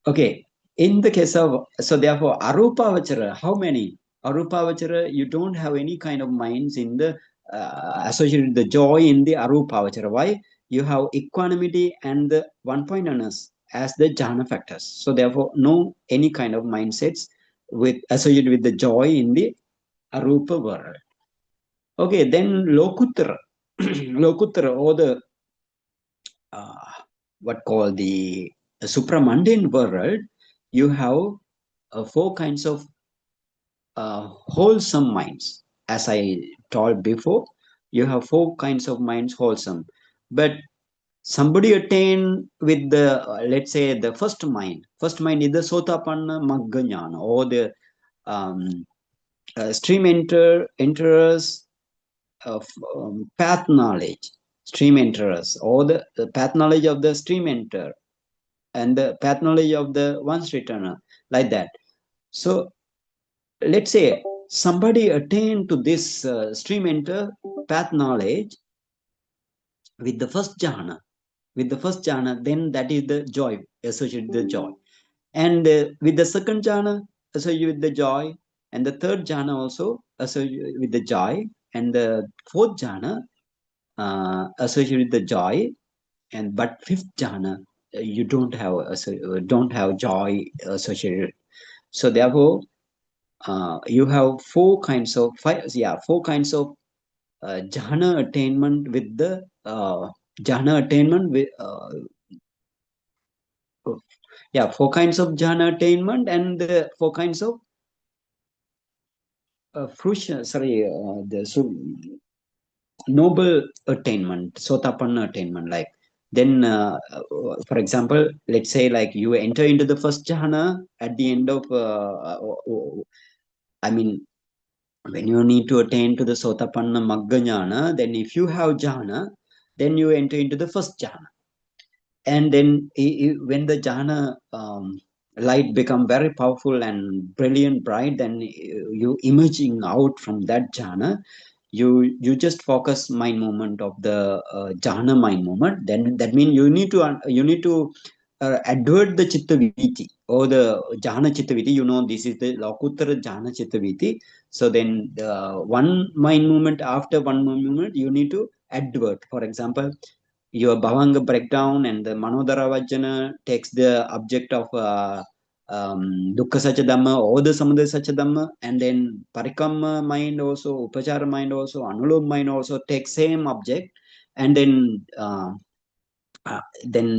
Okay, in the case of, so therefore, arupavachara, how many? Arupavachara, you don't have any kind of minds in the, associated with the joy in the arupavachara. Why? You have equanimity and the one-pointedness as the jhana factors. So therefore, no any kind of mindsets with associated with the joy in the arupa world. Okay, then lokuttara. Lokuttara, or the what called the supramundane world, you have four kinds of wholesome minds. As I told before, you have four kinds of minds wholesome. But somebody attain with the, let's say, the first mind. First mind is the sotapanna magga jnana, or the stream enterers of path knowledge, stream enterers, or the path knowledge of the stream enter, and the path knowledge of the once returner, like that. So let's say somebody attained to this stream enter path knowledge with the first jhana, then that is the joy, associated with the joy. And with the second jhana, associated with the joy, and the third jhana also associated with the joy, and the fourth jhana associated with the joy, and but fifth jhana you don't have joy associated. So therefore, you have four kinds of jhana attainment with the jhana attainment with four kinds of jhana attainment, and the four kinds of fruition. Noble attainment, sotapanna attainment. Like then, for example, let's say like you enter into the first jhana at the end of, I mean, when you need to attain to the sotapanna magga jnana, then if you have jhana, then you enter into the first jhana. And then when the jhana light become very powerful and brilliant, bright, then you emerging out from that jhana, you just focus mind movement of the jhana mind movement. Then that means you need to advert the chitta viti, or the jhana chitta viti. This is the lokuttara jhana chitta viti. So then one mind movement after one movement you need to advert. For example, your bhavanga breakdown, and the manodara vajjana takes the object of dukkha sacha dhamma or the samudaya sacha dhamma, and then parikamma mind also, upachara mind also, anuloma mind also takes same object, and then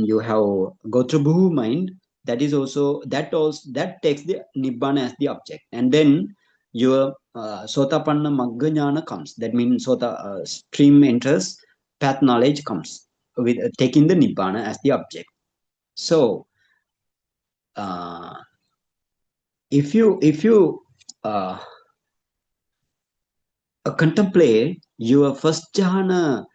you have gotrabhu mind, that takes the nibbana as the object, and then your sotapanna magga jnana comes. That means stream enters, path knowledge comes with taking the nibbana as the object. So if you contemplate your first jhana,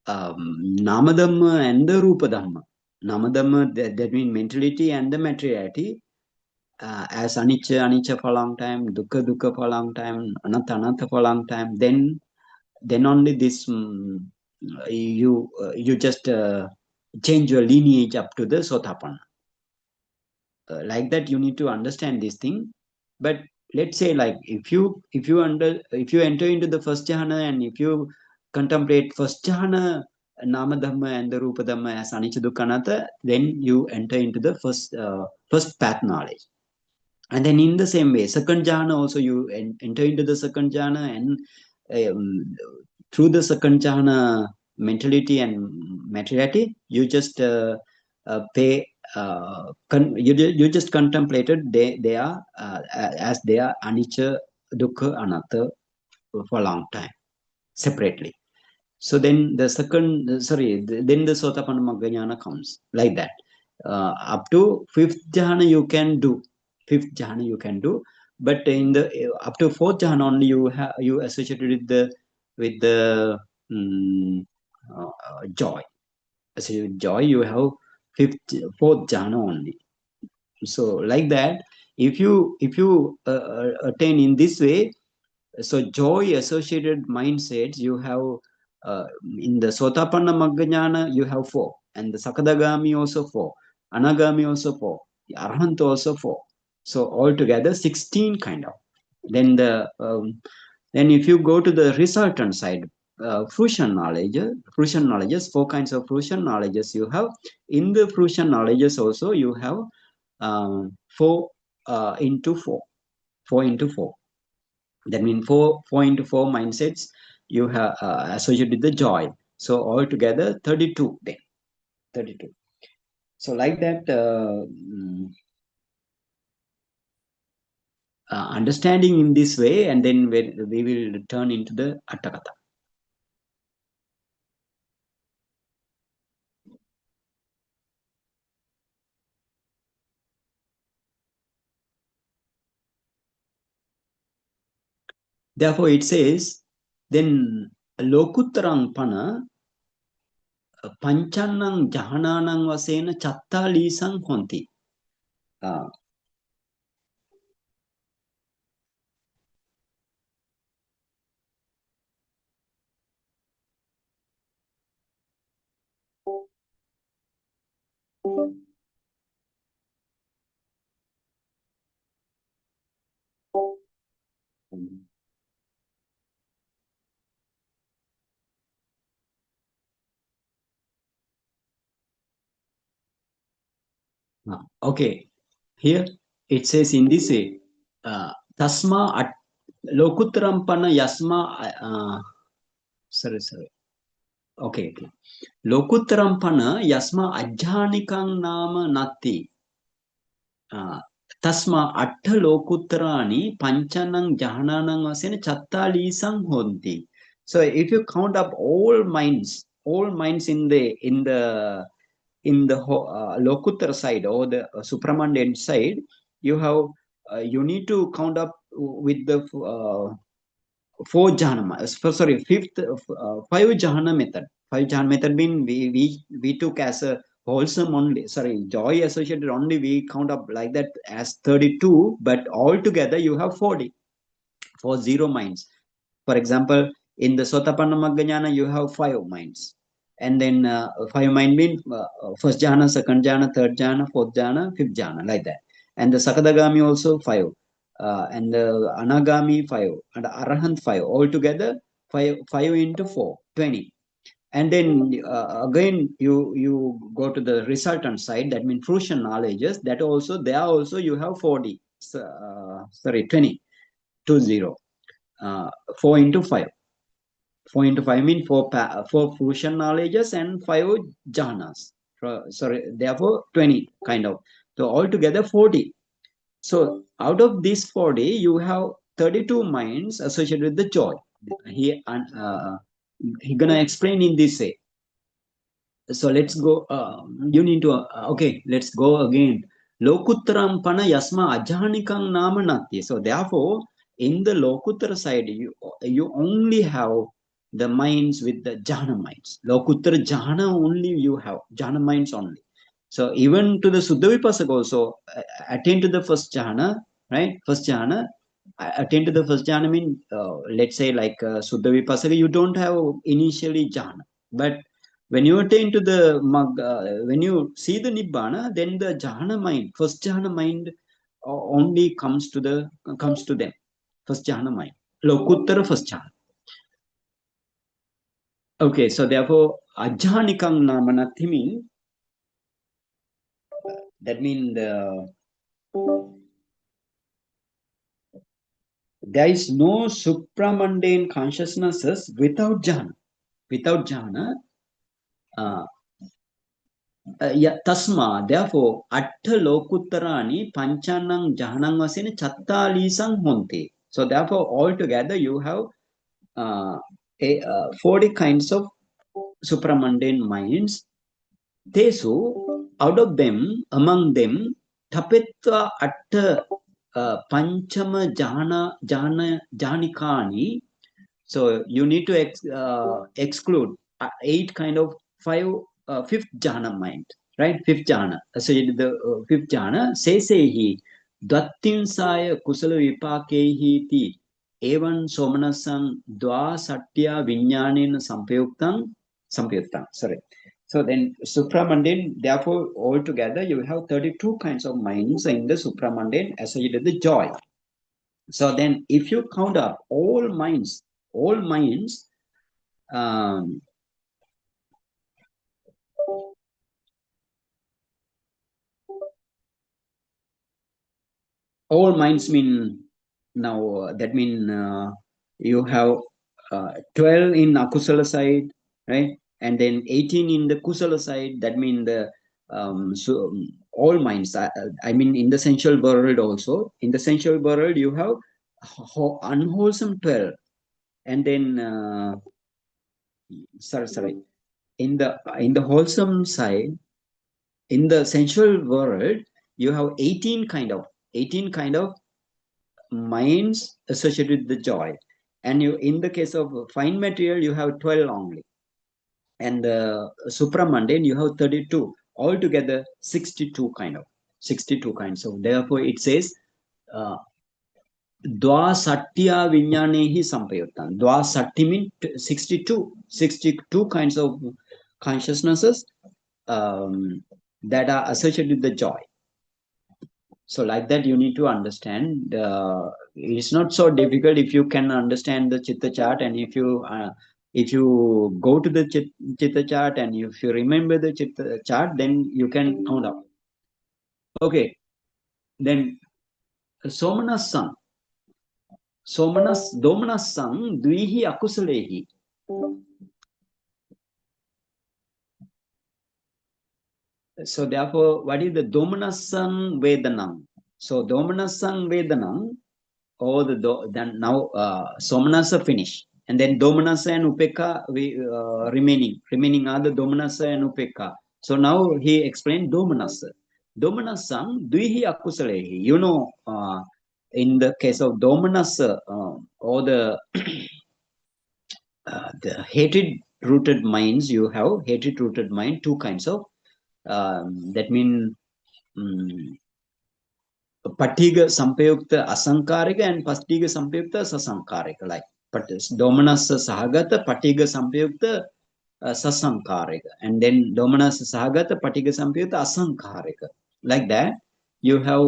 namadhamma and the rupadhamma. Namadhamma, that means mentality and the materiality, as anicca for a long time, dukkha for a long time, anatta for a long time. Then only this you just change your lineage up to the sotapanna. Like that, you need to understand this thing. But let's say like if you enter into the first jhana, and if you contemplate first jhana, nama dhamma and the rupa dhamma as anicca dukkha anatta, then you enter into the first path knowledge. And then in the same way, second jhana also you enter into the second jhana, and through the second jhana mentality and materiality, you just you just contemplated they are as they are anicca dukkha anatta for a long time separately. So then the then the sotapanna magga jnana comes, like that. Up to fifth jhana you can do, but in the up to fourth jhana only you associated with the joy. Associated with joy, you have fourth jhana only. So like that, if you attain in this way, so joy associated mindsets you have in the sotapanna magga jnana, you have four, and the Sakadagami also 4, Anagami also 4, the Arhant also 4. So altogether 16 kind of. Then then if you go to the resultant side, fruition knowledges, 4 kinds of fruition knowledges you have. In the fruition knowledges also you have 4 into 4, 4 into 4. That means 4 into 4 mindsets you have associated with the joy. So altogether 32 then. 32. So like that, understanding in this way, and then we will turn into the Attakatha. Therefore, it says, then Lokutarang Pana Panchanang Jahananang Vasena Chatta Lisang Honti. Okay, here it says in this way, Tasma at Lokutaram Pana Yasma, sorry. Okay. Lokutaram Pana Yasma Ajhanikang Nama Nati. Tasma Atta Lokutarani Panchanang Jahananang Vasena Chatta Lisang Honti. So if you count up all minds in the Lokutar side or the Supramandent side, you need to count up with the 4 jhana, five jhana method. 5 jhana method mean we took as a wholesome only, joy associated only, we count up like that as 32, but altogether you have 40 minds. For example, in the Sotapanna Magga Jnana, you have 5 minds. And then 5 mind mean first jhana, second jhana, third jhana, fourth jhana, fifth jhana, like that. And the Sakadagami also 5. And the Anagami 5. And the Arahant 5. Altogether 5 into 4, 20. And then again, you go to the resultant side, that means fruition knowledges, that also, there also you have 40. 20. 4 into 5. 4 into 5 means 4 fruition knowledges and 5 jhanas. Therefore 20 kind of. So altogether 40. So out of these 40, you have 32 minds associated with the joy. He gonna explain in this way. So let's go. You need to. Okay, let's go again. Lokutram pana yasma ajahanikang nama nati. So therefore, in the Lokuttara side, you only have the minds with the jhana minds. Lokuttara jhana only you have, jhana minds only. So even to the Suddha Vipassaka also, attain to the first jhana, right? First jhana, attain to the first jhana mean, let's say like Suddha Vipassaka, you don't have initially jhana. But when you attain to the when you see the Nibbana, then the jhana mind, first jhana mind only comes to them. First jhana mind. Lokuttara first jhana. Okay, so therefore, ajhanikang namanati mean, that means there is no supramundane consciousnesses without jhana. Without jhana, tasma, therefore, atta lokuttarani panchanang jahanang vasena chattalisang honte. So therefore, altogether you have 40 kinds of supramundane minds. Tesu, out of them, among them, tapetva atta panchama janikani. So you need to exclude 8 kind of 5th jhana mind, right? 5th jhana. So the 5th jhana, sesehi dvattinsaya kusala vipakehi ti evan somanasang dva satya vinyanena sampyuktam. Sorry. So then supramundane, therefore altogether you have 32 kinds of minds in the supramundane associated with the joy. So then if you count up all minds, um, all minds mean now that mean you have 12 in akusala side, right? And then 18 in the kusala side. That mean the so all minds. I mean in the sensual world also. In the sensual world you have unwholesome 12, and then sorry. In the wholesome side, in the sensual world, you have 18 kind of minds associated with the joy, and you in the case of fine material you have 12 only, and the supramundane you have 32, altogether 62 kinds. So therefore it says uh, dvasatya vinyanehi sampayuttam. Dvasatti means 62 kinds of consciousnesses that are associated with the joy. So like that, you need to understand. It's not so difficult if you can understand the chitta chart, and if you go to the chitta chart, and if you remember the chitta chart, then you can count up. Okay, then Somanas Domanasam Dvihi Akusalehi. So therefore, what is the Domanasam Vedanam? So Domanasam Vedanam, or then now Somanasa finish, and then Domanasa and Upeka remaining are the Domanasa and Upeka. So now he explained Domanasa. Domanasam Dvihi Akusalehi. In the case of Domanasa, or the hatred rooted minds, you have hatred rooted mind, two kinds of that mean Patiga Sampayukta Asankarika and Patiga Sampayukta Sasankarika, like Domanas Sahagata, Patiga Sampayukta Sasankarika, and then Domanas Sahagata, Patiga Sampayukta Asankarika. Like that, you have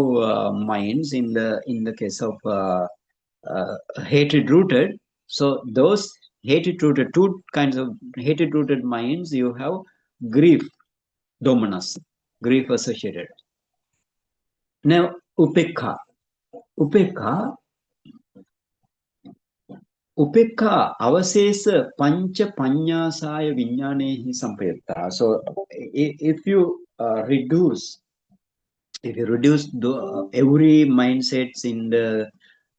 minds in the case of hatred rooted. So those hatred rooted, two kinds of hatred rooted minds, you have grief, Domanas, grief associated. Now, Upekha. Upekha avasesa pancha panyasaya vinyanehi sampayutta. So if you reduce every mindsets in the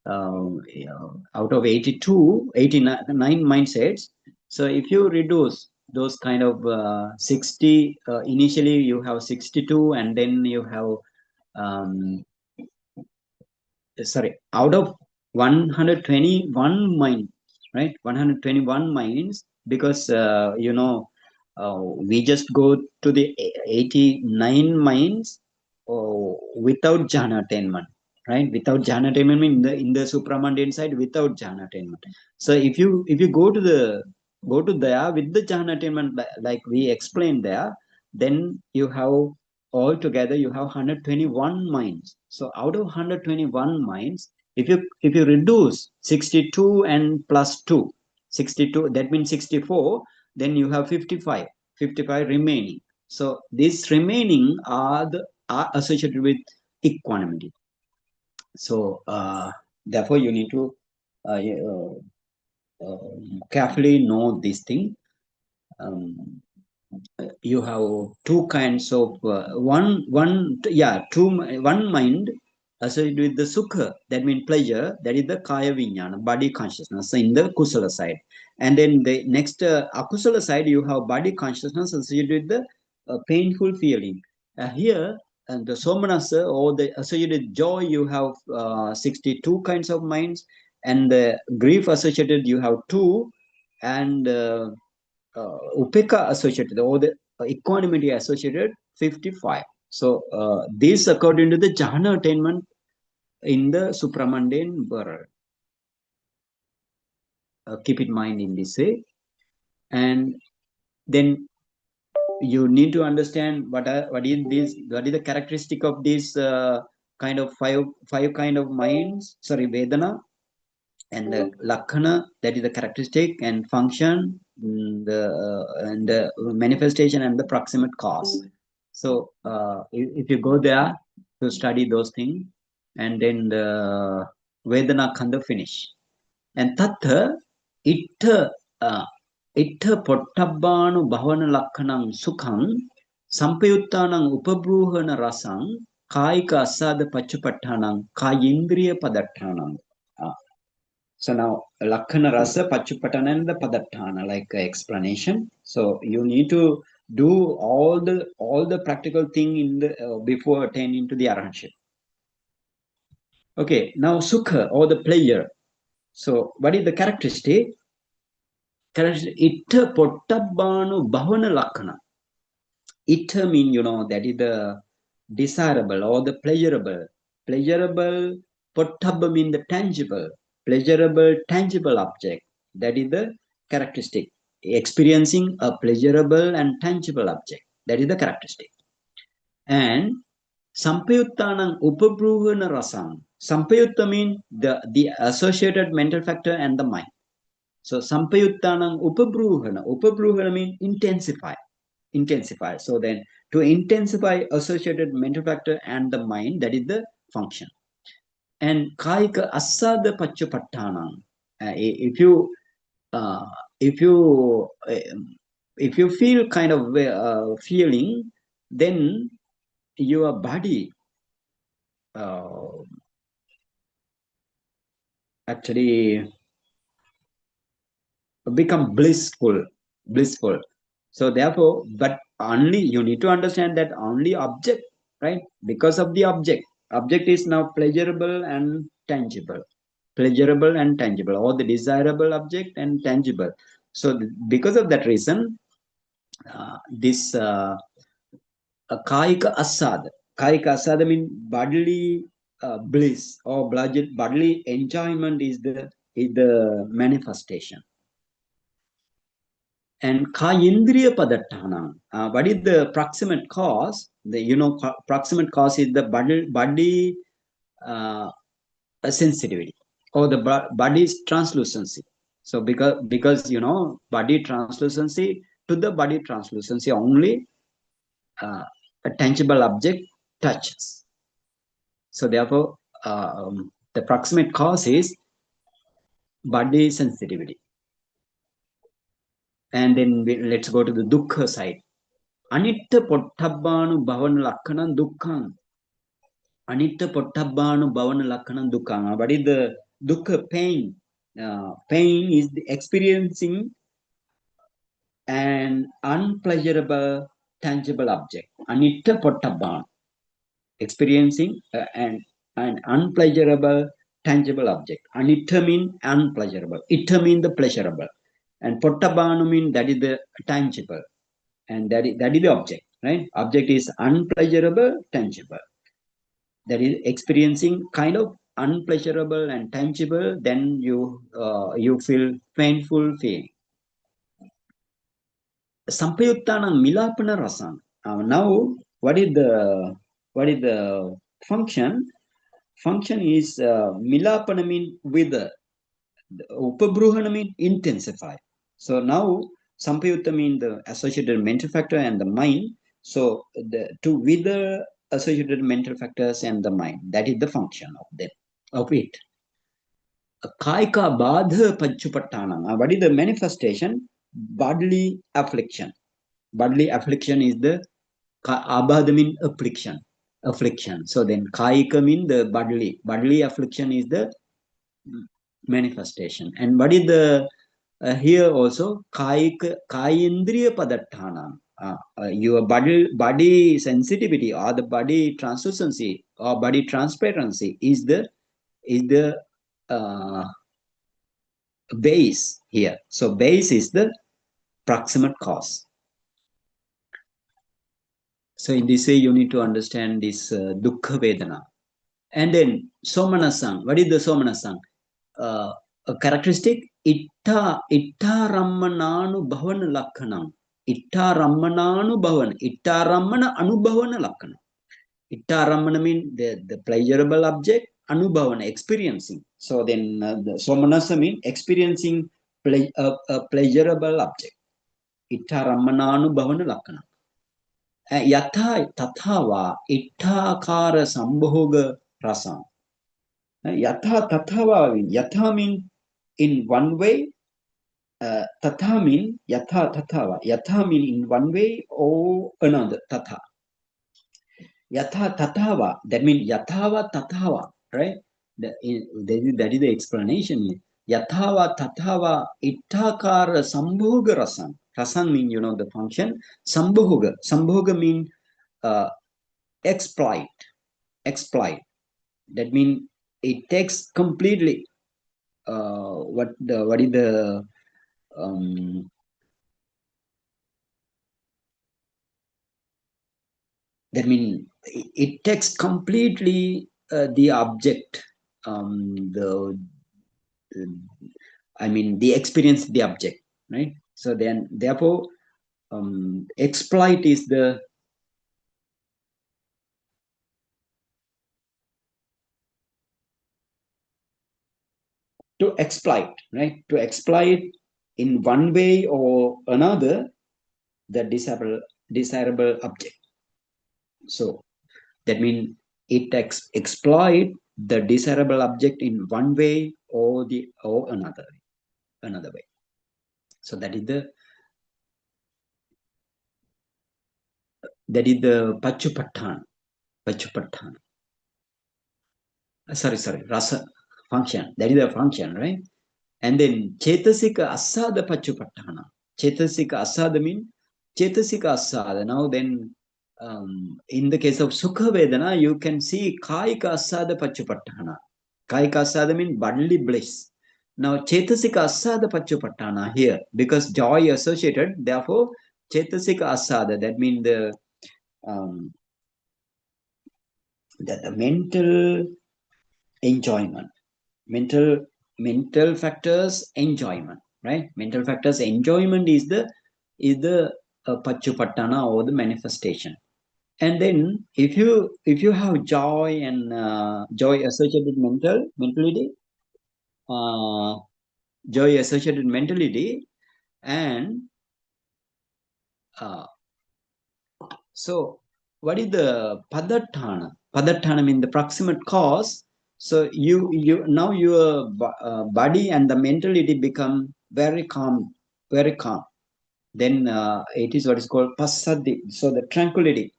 out of 89 mindsets, so if you reduce those kind of 60, initially you have 62, and then you have out of 121 minds, right? 121 minds, because we just go to the 89 minds without jhana attainment, right? Without jhana attainment means in the supramundane side, without jhana attainment. So if you go to there with the jhana attainment, like we explained there, then you have altogether you have 121 minds. So out of 121 minds, if you reduce 62 and plus 2, 62, that means 64, then you have 55 remaining. So these remaining are associated with equanimity. So therefore you need to carefully know this thing. You have two kinds of one mind associated with the sukha, that means pleasure, that is the kaya vinyana, body consciousness in the kusala side. And then the next akusala side, you have body consciousness associated with the painful feeling. Here the somanasa, or the associated joy, you have 62 kinds of minds, and the grief associated you have 2, and upeka associated, or the equanimity associated 55. So this according to the jhana attainment in the supramundane world. Keep in mind in this way. And then you need to understand what is the characteristic of this kind of five kind of minds. Sorry, Vedana, and the Lakhana, that is the characteristic and function, and the manifestation and the proximate cause. So if you go there to study those things, and then the Vedanākkhandha finish. And Tattha, ittha pottabānu bhavana lakhanam sukham sampayuttanam upabruhana rasam kāyika asāda pachupattanam kāyindriya padattanam. So now lakhana rasa pachupattana and the padattana, like explanation. So you need to do all the practical thing in the before attaining to the arahantship. Okay, now sukha, or the pleasure. So what is the characteristic? Ittha pottabānu bhavana lakhana. Ittha mean, that is the desirable or the pleasurable. Pleasurable, pottabba mean the tangible. Pleasurable, tangible object. That is the characteristic. Experiencing a pleasurable and tangible object. That is the characteristic. And sampayuttanam upabruhana rasam. Sampayutta mean the associated mental factor and the mind. So sampayuttanam upabruhana. Upabruhana means intensify. So then to intensify associated mental factor and the mind, that is the function. And kāyika asāda pachupattanam. If you feel kind of feeling, then your body actually become blissful. So therefore, but only you need to understand that only object, right? Because of the object is now pleasurable and tangible, or the desirable object and tangible. So because of that reason, this kāyika asāda means bodily bliss or bodily enjoyment is the manifestation. And kāyindriya padattanam. What is the proximate cause? Proximate cause is the body sensitivity or the body's translucency. So because body translucency, to the body translucency only a tangible object touches. So therefore, the proximate cause is body sensitivity. And then let's go to the dukkha side. Anitta pottabānu bhavana lakhanam dukkham. Anitta pottabānu bhavana lakhanam dukkham. What is the dukkha? Pain. Pain is the experiencing an unpleasurable tangible object. Anitta pottabānu. Experiencing an unpleasurable tangible object. Anitta mean unpleasurable. Itta mean the pleasurable. And pottabānu mean that is the tangible. And that is the object, right? Object is unpleasurable, tangible. That is experiencing kind of unpleasurable and tangible, then you feel painful feeling. Sampayuttanam milapana rasam. Now, what is the function? Function is milapana mean with, upabruhana mean intensify. So now sampayutta mean the associated mental factor and the mind. So with the associated mental factors and the mind, that is the function of it. Kāyika bādha pachupattanam. What is the manifestation? Bodily affliction. Bodily affliction is the abādha mean affliction. So then kāyika mean the bodily affliction is the manifestation. And what is the here also kāyindriya padattanam. Your body sensitivity or the body translucency or body transparency is the base here. So base is the proximate cause. So in this way, you need to understand this dukkha vedana. And then somanasam. What is the somanasam? A characteristic itta rammananu bhavana lakhanam. Ittarammana Ittarammana anubhavana lakkana. Ittarammana means the pleasurable object, anubhavana, experiencing. So then the somanasa means experiencing a pleasurable object. Ittarammana anubhavana lakkana. Yatha tathava itthakara sambhoga rasam. Yatha tathava means, yatha means in one way, tatha means yatha tathava. Yatha means in one way or another, tatha. Yatha tathava, that means yathava tathava, right? That is the explanation here. Yathava tathava itthakara sambhoga rasam. Rasam means, the function. Sambhoga. Sambhoga means exploit. That means it takes completely what is the that means it takes completely the object, the experience, the object, right? So then therefore exploit is the to exploit, right? To exploit in one way or another the desirable object. So that means it exploit the desirable object in one way or another way. So that is the Pachupatthana. Sorry, rasa function. That is the function, right? And then Chetasika Asada Pachupatthana. Chetasika Asada means Chetasika Asada. Now then, in the case of Sukha Vedana, you can see Kaika Asada Pachupatthana. Kaika Asada means bodily bliss. Now Chetasika Asada Pachupatthana here, because joy associated, therefore Chetasika Asada, that means the mental enjoyment. Mental factors enjoyment, right? Mental factors enjoyment is the Pachupattana, or the manifestation. And then if you have joy and joy associated mentality, joy associated mentality, and so what is the Padattana? Padattana means the proximate cause. So you now your body and the mentality become very calm. Then it is what is called passaddhi. So the tranquility.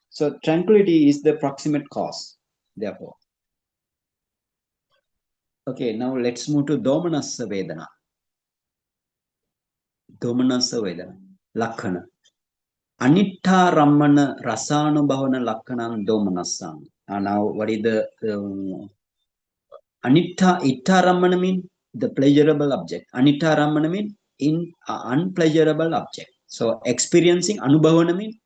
So tranquility is the proximate cause. Therefore, okay. Now let's move to domanassa vedana. Domanassa vedana. Lakhana. Anitta rammana rasanubhavana lakhanam domanasam. Now what is the Itta rammana mean the pleasurable object. Anitta rammana mean in unpleasurable object. So experiencing anubhavana mean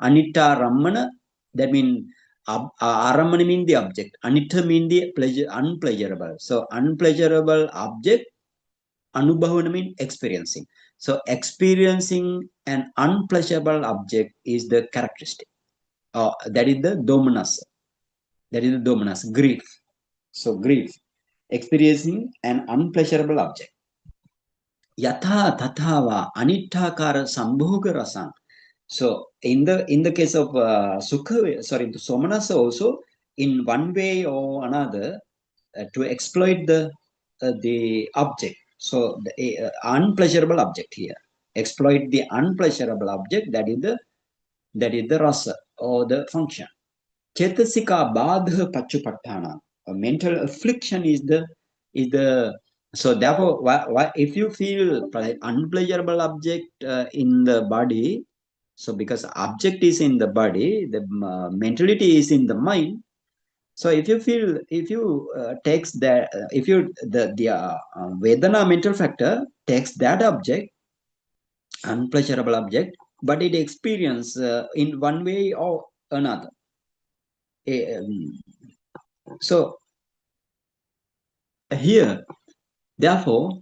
Anitta rammana, that mean arammana mean the object. Anitta mean the unpleasurable. So unpleasurable object, anubhavana mean experiencing. So experiencing an unpleasurable object is the characteristic. That is the domanassa. Grief. So grief, experiencing an unpleasurable object. Yatha tathava anitthakara sambhoga rasam. So in the case of Somanasa also, in one way or another, to exploit the object. So the unpleasurable object here. Exploit the unpleasurable object, that is the rasa or the function. Chetasika badha pachupattana. A mental affliction is the so therefore if you feel unpleasurable object in the body, so because object is in the body, the mentality is in the mind. So if you takes that if you the Vedana mental factor takes that object, unpleasurable object, but it experience in one way or another. So here, therefore,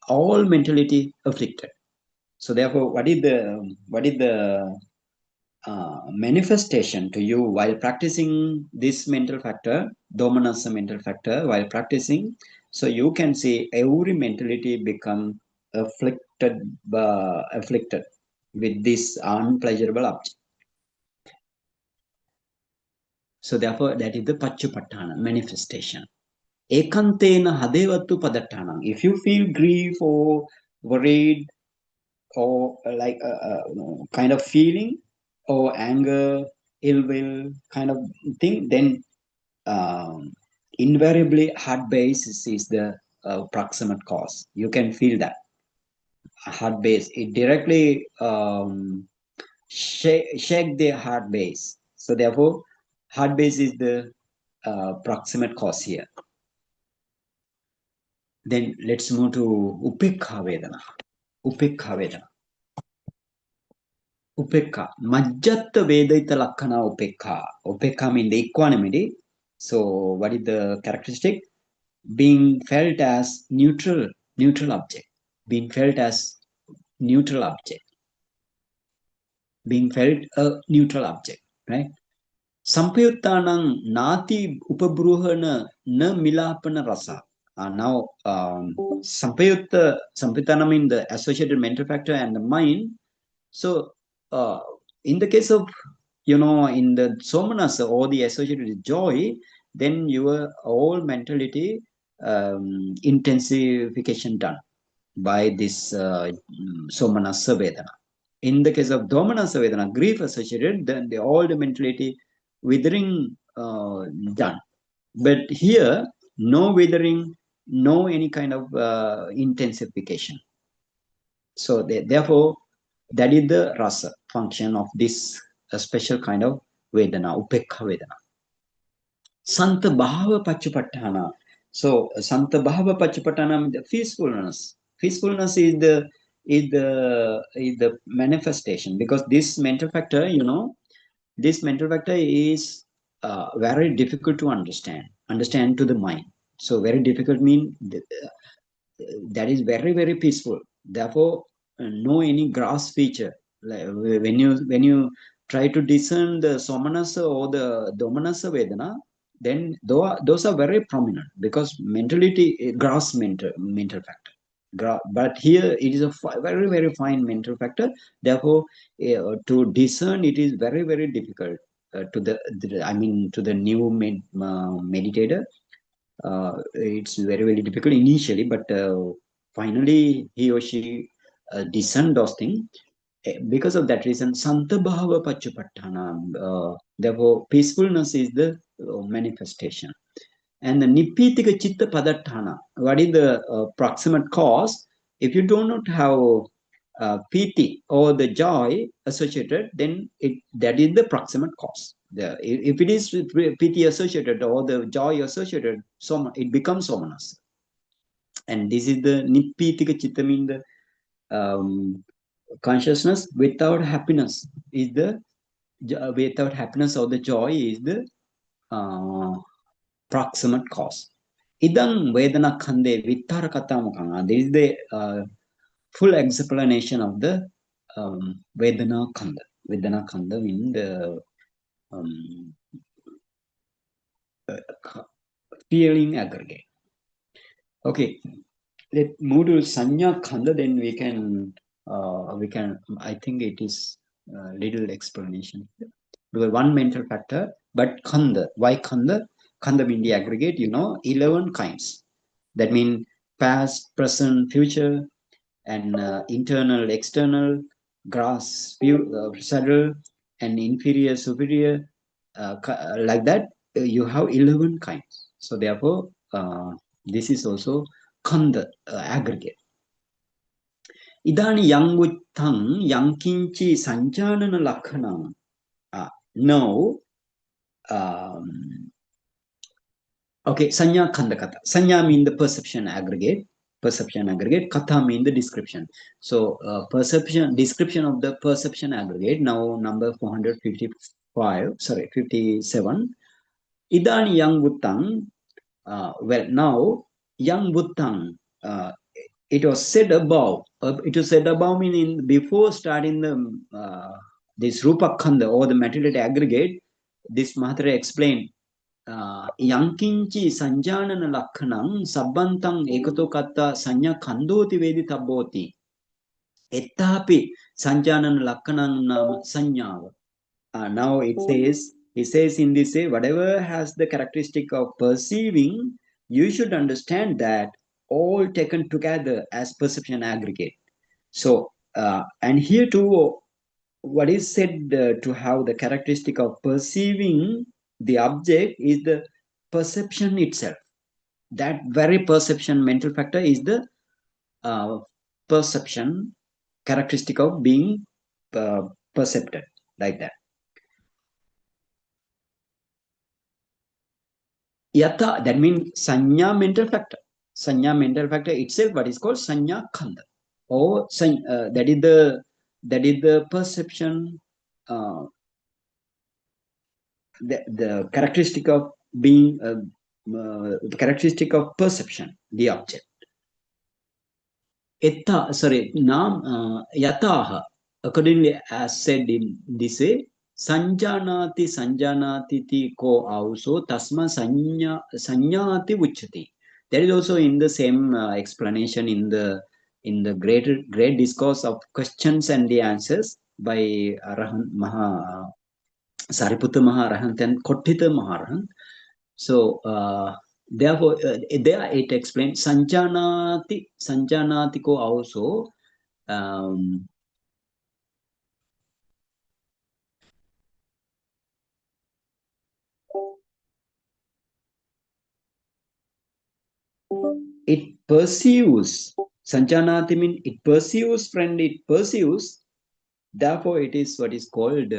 all mentality afflicted. So therefore, what is the manifestation to you while practicing this mental factor, domanassa mental factor, while practicing? So you can see every mentality become afflicted with this unpleasurable object. So therefore, that is the Paccupatthana manifestation. Ekantena hadevattu padattanam. If you feel grief or worried or like kind of feeling or anger, ill will kind of thing, then invariably heart base is the proximate cause. You can feel that heart base. It directly shake the heart base. So therefore, heart base is the proximate cause here. Then let's move to Upekha Vedana. Upekha Vedana. Upekha. Majjatta Vedaita Lakkana Upekha. Upekha means the equanimity. So what is the characteristic? Being felt as neutral object. Being felt as neutral object. Being felt a neutral object, right? Sampayuttanang nati upabruhana na milapana rasa. Now, Sampayutta means the associated mental factor and the mind. So, in the case of, in the somanasa or the associated with joy, then your whole mentality intensification done by this somanasa vedana. In the case of domanasa vedana, grief associated, then all the mentality withering done. But here, no withering, no any kind of intensification. So therefore, that is the rasa function of this special kind of vedana, upekha vedana. Santa bhava paccupatthana. So Santa bhava paccupatthana means the peacefulness. Peacefulness is the manifestation, because this mental factor, this mental factor is very difficult to understand to the mind. So very difficult mean that is very, very peaceful. Therefore, no any gross feature. Like when you try to discern the somanasa or the domanasa vedana, then those are very prominent, because mentality gross mental factor. But here it is a very, very fine mental factor. Therefore, to discern it is very, very difficult to the new meditator. It's very, very difficult initially, but finally he or she discern those things. Because of that reason, Santa Bhava Paccupatthana, therefore peacefulness is the manifestation. And the Nipitika Chitta Padatthana, what is the proximate cause? If you do not have piti or the joy associated, then that is the proximate cause. If it is piti associated or the joy associated, it becomes somanas. And this is the Nipitika Chitta, mean the consciousness without happiness is the without happiness or the joy is the proximate cause. Idang Vedanākkhandhe Vittarakatha Mukhanga. This is the full explanation of the Vedanākkhandha. Vedanākkhandha means the feeling aggregate. Okay, let's move to Saññākkhandha. Then we can. I think it is little explanation. Because one mental factor, but Khandha. Why Khandha? Khandha means the aggregate. 11 kinds. That means past, present, future, and internal, external, gross, subtle, and inferior, superior. Like that, you have 11 kinds. So therefore, this is also Khandha, aggregate. Idani yang vuttang yang kinchi saññānana lakkhanam. Now, okay, Saññākkhandhakathā. Saññā means the perception aggregate. Katha means the description. So, description of the perception aggregate. Now, number 57. Idani yang vuttang. Well, now, yang vuttang. it was said above. It was said above meaning before starting the this Rupakkhandha or the materiality aggregate. This Mahatria explained. Yankinchi sanjanana lakhanam sabbantang ekatokathā Saññākkhandhoti veditabboti. Ettapi sanjanana lakhanam nama sanyava. Now it says in this way, whatever has the characteristic of perceiving, you should understand that all taken together as perception aggregate. So, and here too, what is said to have the characteristic of perceiving the object is the perception itself. That very perception mental factor is the perception characteristic of being percepted, like that. Yata, that means Saññā mental factor. Saññā mental factor itself, what is called Saññākkhandha, or that is the perception, the characteristic of being, the characteristic of perception, the object. Yataha, accordingly as said in this way, Sanjanati Sanjanati ti ko auso tasma Saññāti uchati. That is also in the same explanation in the great discourse of questions and the answers by Sariputta Maharahant and Kottita Maharahant. So therefore, there it explains Sanjanati ko also. It perceives. Sanjanati means it perceives, friend, it perceives. Therefore, it is what is called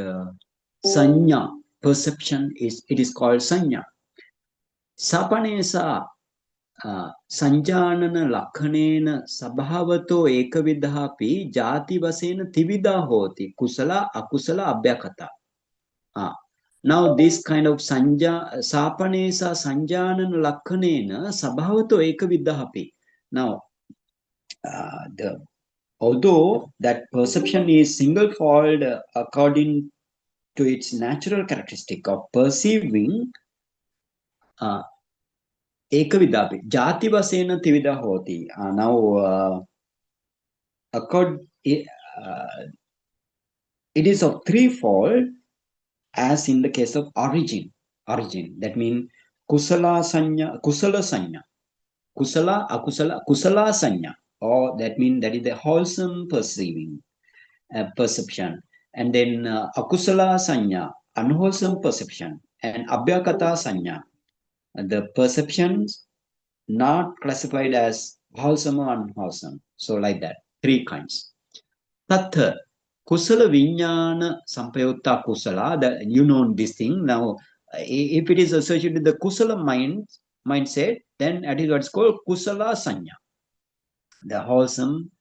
Saññā. Perception it is called Saññā. Sapanesa Sanjanana Lakhanena Sabhavato Ekavidhapi Jati Vasena Tividha Hoti Kusala Akusala Abhyakata. Now this kind of Sapanesa Sanjanana Lakhanena Sabhavato Ekavidhapi. Now although that perception is single-fold according to its natural characteristic of perceiving, Ekavidhapi Jati Vasena Tividha Hoti. Now it is of threefold, as in the case of origin. That means Kusala Saññā, Kusala Saññā, Kusala Akusala, Kusala Saññā. Or that means that is the wholesome perceiving perception, and then akusala saññā, unwholesome perception, and abhyakata saññā, the perceptions not classified as wholesome or unwholesome. So like that, three kinds. Tatha kusala viññāna sampayutta kusala, that you know this thing. Now if it is associated with the kusala mindset, then that is what's called kusala saññā, the wholesome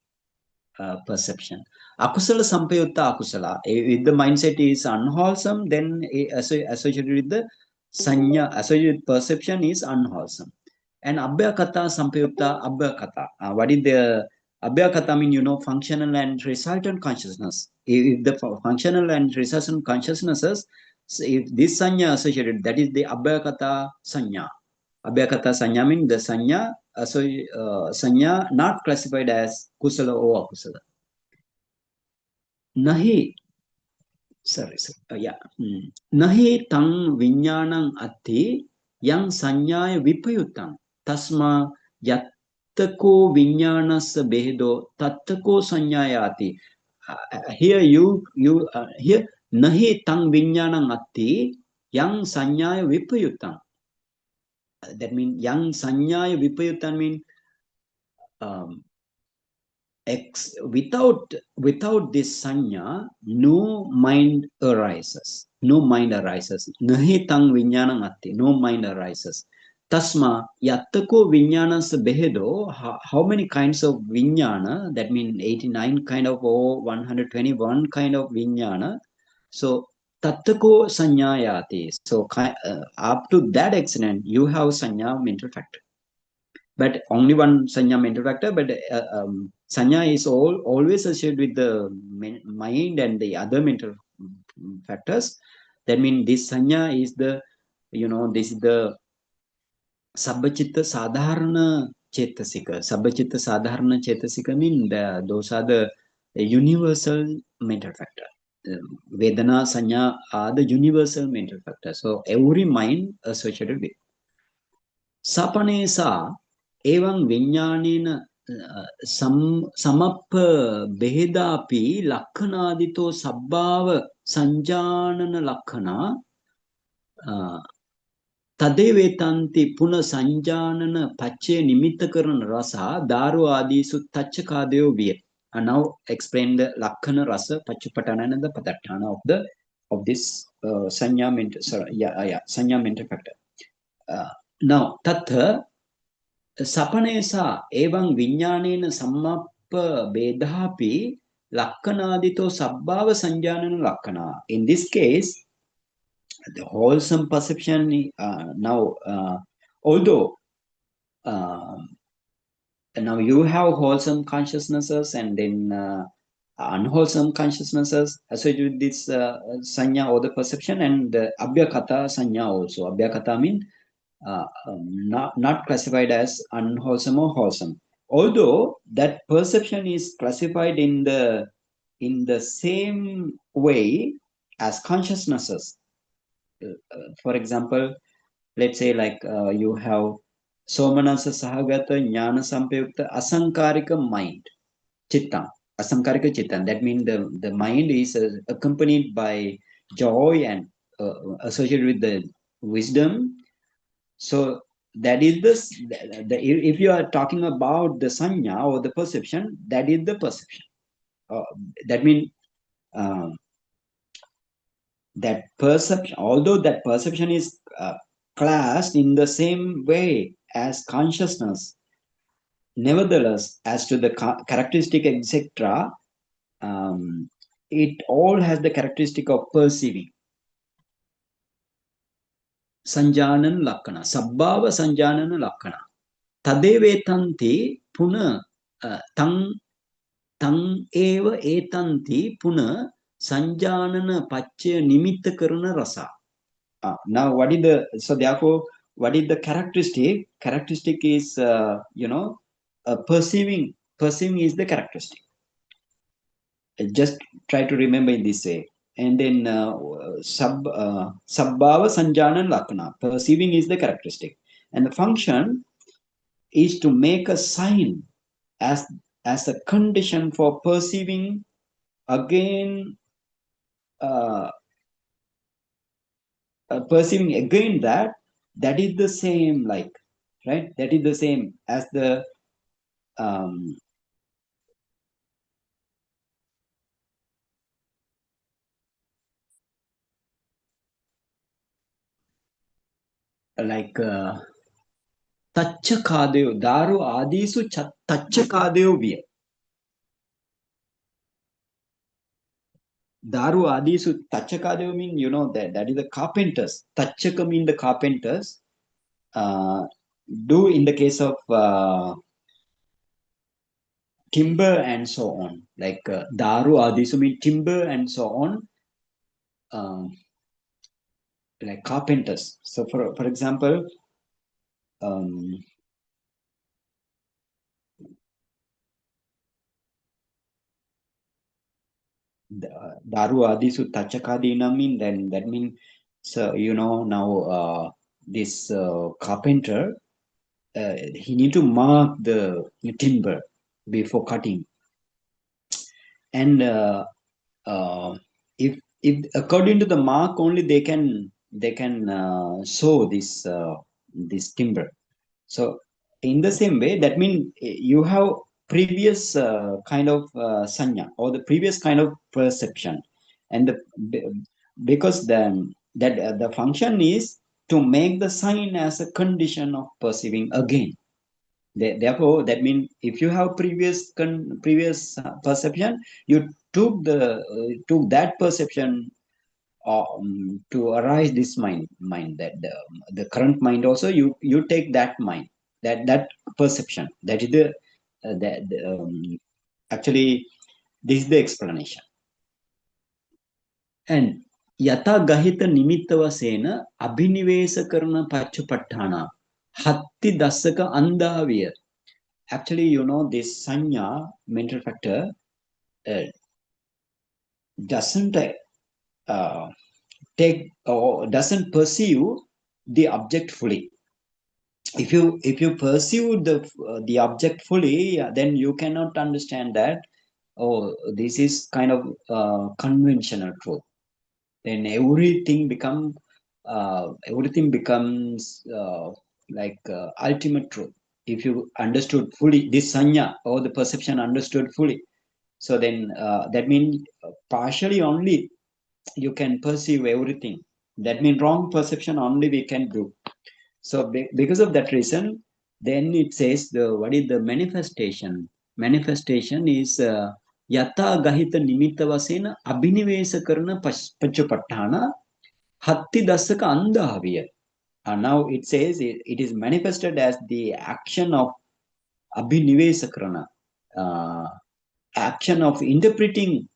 perception. Akusala sampayutta akusala. If the mindset is unwholesome, then associated with the sanya, associated with perception is unwholesome. And abhyakata sampayutta abhyakata. What is the abhyakata mean? You know, functional and resultant consciousness. If the functional and resultant consciousnesses, if this sanya associated, that is the abhyakata sanya. Abhyakata sanya means the sanya, sanya not classified as kusala or akusala. Nahi, Nahi tang viññānaṁ atti yang saññāya vipayuttam tasma yattako viññānassa behedo tattako saññāyāti. Here here nahi tang viññānaṁ atti yang saññāya vipayuttam. That means yang saññāya vipayuttam means without this sanya, no mind arises. No mind arises. Nahi tang viññānaṁ atti, no mind arises. Tasma yattako viññānassa behedo, how many kinds of viññāna? That means 89 kind of, or 121 kind of viññāna. So tattako saññāyāti. So up to that extent, you have sanya mental factor. but only one sanya mental factor. But sanya is always associated with the mind and the other mental factors. That means this sanya is the, this is the Sabbachitta Sadharana Chetasika. Sabbachitta Sadharana Chetasika mean those are the universal mental factor. Vedana, Sanya are the universal mental factor. So every mind associated with. Sapanesa evam vinyanena samappa behedapi lakhanadito sabbhava sanjanana lakhana Tadevetanti puna sanjanana pache nimittakarana rasa daru adisu tachakadeo viya. And now explain the lakhana rasa pachupatana and the padattana of this sanya mental, sanya mental factor. Now tatha sapanesa evam vinyanena sammappa bedhapi lakhanadito sabbhava sanjanana lakhana. In this case, the wholesome perception now, although now you have wholesome consciousnesses and then unwholesome consciousnesses associated with this sanya or the perception, and aggregate sanya also. Aggregate means not classified as unwholesome or wholesome, although that perception is classified in the same way as consciousnesses. For example, let's say like you have somanasa sahagata jnana sampayukta asankarika mind, chitta, asankarika chitta. That means the mind is accompanied by joy and associated with the wisdom. So that is if you are talking about the sanya or the perception, that is the perception. That means that perception, although that perception is classed in the same way as consciousness, nevertheless, as to the characteristic, etc., it all has the characteristic of perceiving. Sanjanan lakkana, sabbhava sanjanana lakkana. Tadevetanti puna tang eva etanti puna sanjanana pacchya nimitta karana rasa. Now, what is so therefore, what is the characteristic? Characteristic is, perceiving. Perceiving is the characteristic. Just try to remember in this way. And then, sabbhava sanjana lakkhana. Perceiving is the characteristic. And the function is to make a sign as a condition for perceiving again, perceiving again that is the same, like, right? That is the same as the like tachakadeo daru adisu tachakadeo viya. Daru adisu tachakadeo mean, that is the carpenters. Tachaka mean the carpenters. Do in the case of timber and so on, like daru adisu mean timber and so on, like carpenters. So for example, daru adisu tachakadina mean, then that means, so now this carpenter, he need to mark the timber before cutting, and if according to the mark only they can sew this timber. So in the same way, that means you have previous kind of sanya or the previous kind of perception, and because then that the function is to make the sign as a condition of perceiving again. Therefore, that means if you have previous perception, you took that perception to arise this mind that the current mind also, you take that mind. that perception. That is the actually this is the explanation. And yata gahita nimitta vasena abhinivesa karana pachupattana hatti dasaka andhaviya. Actually, you know, this sanya mental factor doesn't take or doesn't perceive the object fully. If you pursue the object fully, then you cannot understand that, oh, this is kind of conventional truth. Then everything becomes like ultimate truth. If you understood fully this sanya or the perception understood fully, so then that means partially only you can perceive everything. That means wrong perception only we can do. So because of that reason, then it says what is the manifestation? Manifestation is yata gahita nimitta vasena abhinivesa karana pachupattana hatti dasaka andhaviya. Now it says it is manifested as the action of abhinivesa karana, action of interpreting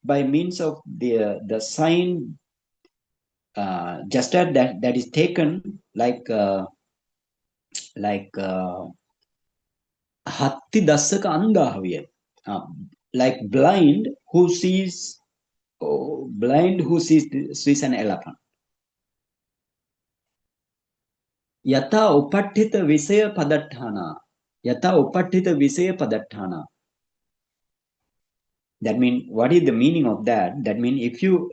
by means of the sign, just as that is taken like hatti dasaka andhaviya, like blind who sees an elephant. Yata upattita visaya padatthana. Yata upattita visaya padatthana. That means, what is the meaning of that? That means if you,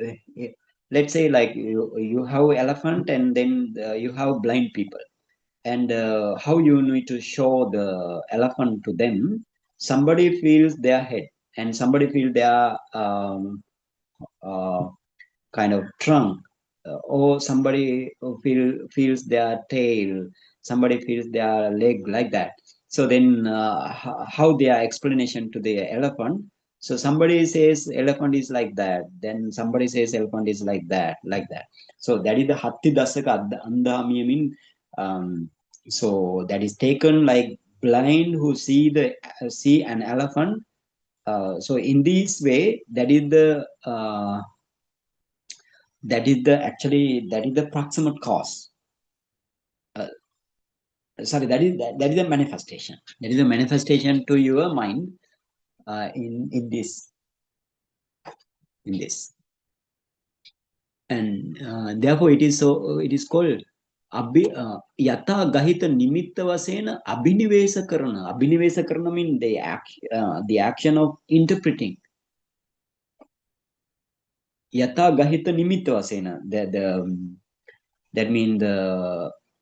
let's say like you have elephant and then you have blind people, and how you need to show the elephant to them. Somebody feels their head and somebody feels their kind of trunk, or somebody feels their tail, somebody feels their leg, like that. So then how their explanation to the elephant. So somebody says elephant is like that, then somebody says elephant is like that, like that. So that is the hatti dasaka andhami. I mean, so that is taken like blind who see an elephant. So in this way, that is the proximate cause. Sorry, that is the manifestation. That is the manifestation to your mind in this. And therefore it is called yata gahita nimitta vasena abhinivesa karana. Abhinivesa karana means the action of interpreting. Yata gahita nimitta vasena, that means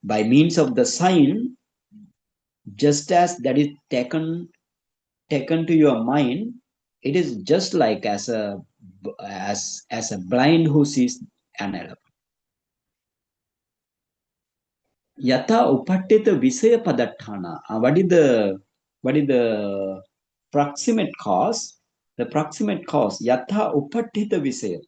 by means of the sign, just as that is taken to your mind, it is just like as a blind who sees an elephant. Yata upattita visaya padatthana. What is the proximate cause? The proximate cause, yata upattita visaya.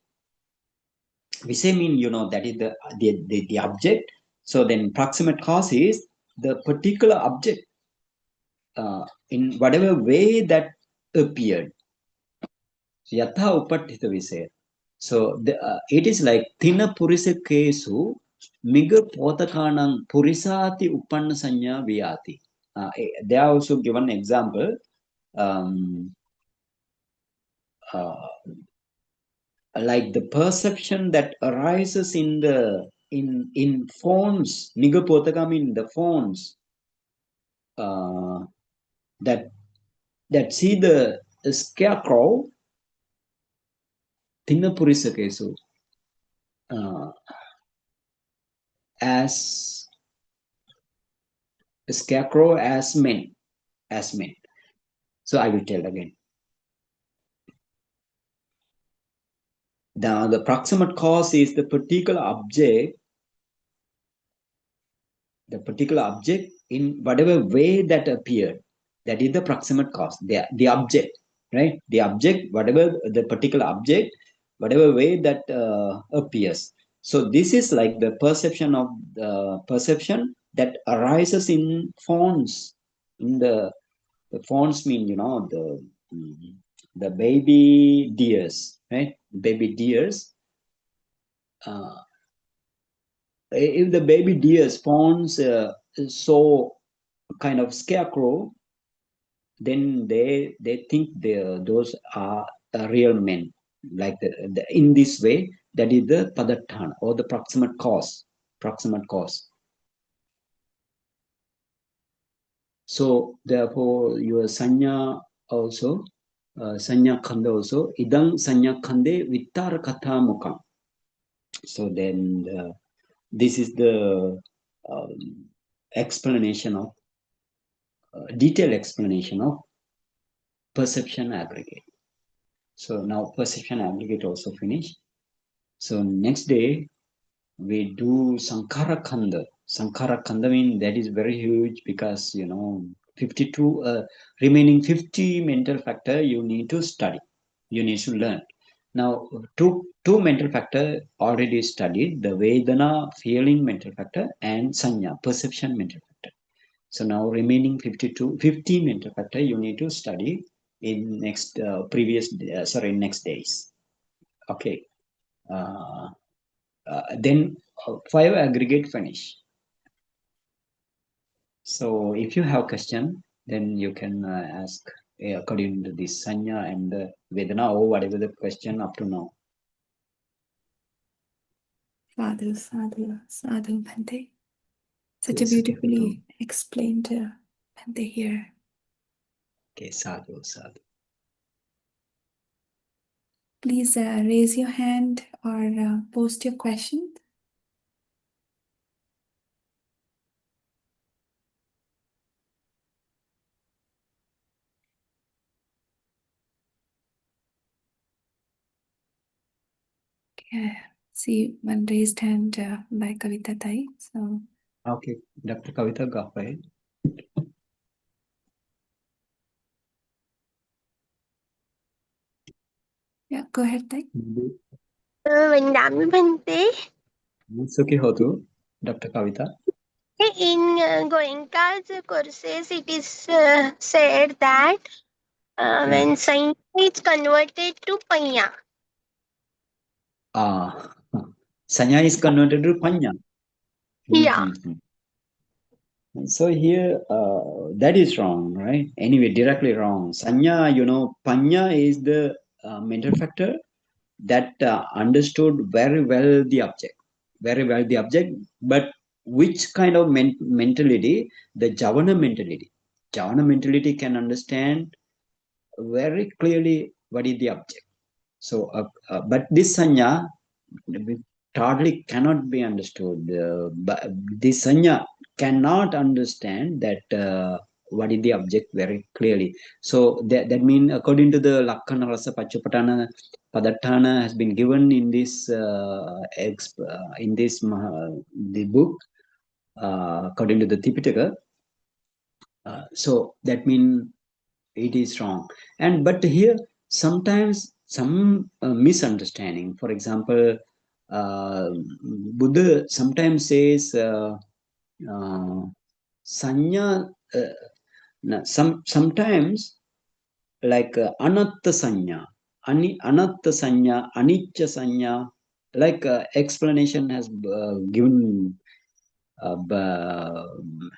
Visaya mean, that is the object. So then proximate cause is the particular object in whatever way that appeared. Yatha upattita visaya. So it is like thina purisa kesu miga potakanang purisati uppanna sanya viyati. They are also given example. Like the perception that arises in phones, niga potaka mean the phones, that see the scarecrow, thina purisa kesu, as a scarecrow as men. So I will tell again. Now the proximate cause is the particular object in whatever way that appeared. That is the proximate cause. The object, right? The object, whatever the particular object, whatever way that appears. So this is like the perception that arises in forms. In the forms mean, you know, the baby deers, right? Baby deers. If the baby deer spawns so kind of scarecrow, then they think those are real men. Like in this way, that is the padatthana or the proximate cause. Proximate cause. So therefore, your sanya also, Saññākkhandha also, idang Saññākkhandhe Vedanākkhatā mukhaṁ. So then this is the explanation of detailed explanation of perception aggregate. So now perception aggregate also finished. So next day we do Saṅkhārakhandha. Saṅkhārakhandha means that is very huge because, you know, 52 remaining 50 mental factor you need to study. You need to learn. Now two mental factor already studied, the Vedana feeling mental factor and Sanya perception mental factor. So now remaining 50 mental factor you need to study in next next days. Okay. Then 5 aggregate finish. So if you have question, then you can ask according to this Sanya and Vedana or whatever the question up to now. Sadhu, sadhu, sadhu, Bhante. Such a Yes, beautifully explained Bhante here. Okay, sadhu, sadhu. Please raise your hand or post your question. Okay, see one raised hand by Kavita Tai. So Okay, Dr. Kavita, go ahead. yeah, go ahead, Tai. Vandami Bhante. It's okay, how to, Dr. Kavita. In Goenka's courses, it is said that when Sanya is converted to Panya. Sanya is converted to Panya. Yeah. So here, that is wrong, right? Anyway, directly wrong. Sanya, you know, Panya is the mental factor that understood very well the object, but which kind of mentality? The Javana mentality. Javana mentality can understand very clearly what is the object. So, but this Sanya totally cannot be understood. But this Sanya cannot understand that what is the object very clearly. So that means according to the Lakkana Rasa Pachupatana Padatthana has been given in this the book according to the Tipitaka. So that means it is wrong. And but here sometimes some misunderstanding. For example, Buddha sometimes says Sanya. Sometimes like anatta sanya, anatta sanya, anicca sanya, like explanation has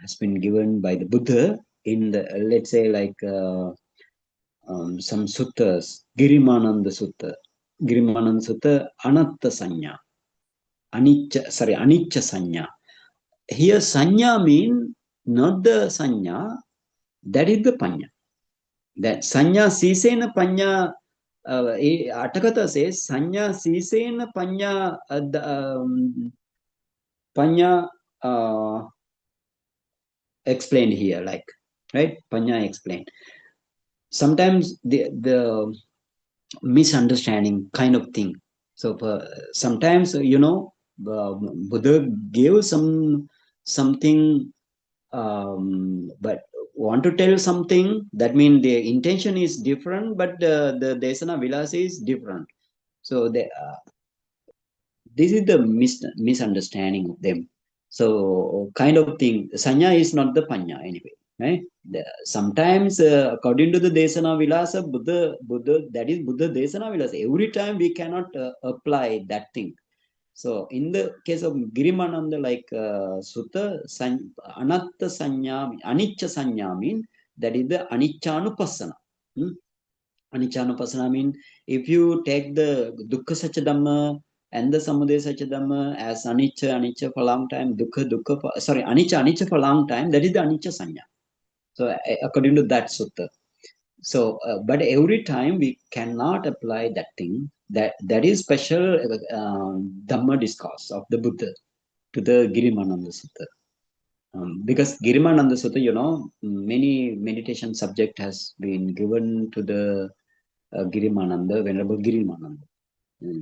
has been given by the Buddha in the, let's say, like some suttas, Girimananda Sutta, anatta sanya, anicca sanya. Here sanya mean not the sanya, that is the panya. That sanya sisena panya, Attakatha says sanya sisena panya panya explained here, like, right? Panya explained. Sometimes the misunderstanding kind of thing. So sometimes, you know, Buddha gave something, but want to tell something, that means the intention is different, but the desana vilasa is different. So this is the misunderstanding of them. So kind of thing. Sanya is not the panya anyway. Right? Sometimes according to the Desana Vilasa, Buddha, that is Buddha Desana Vilasa. Every time we cannot apply that thing. So in the case of Girimananda, like Sutta, Anatta Sanya, Anicca Sanya mean that is the Aniccanupassana. Aniccanupassana mean if you take the Dukkha Satya Dhamma and the Samudaya Satya Dhamma as Anicca for a long time, Anicca for a long time, that is the Anicca Sanya. So according to that Sutta. So, but every time we cannot apply that thing. That is special Dhamma discourse of the Buddha to the Girimananda Sutta. Because Girimananda Sutta, many meditation subject has been given to the Girimananda, Venerable Girimananda.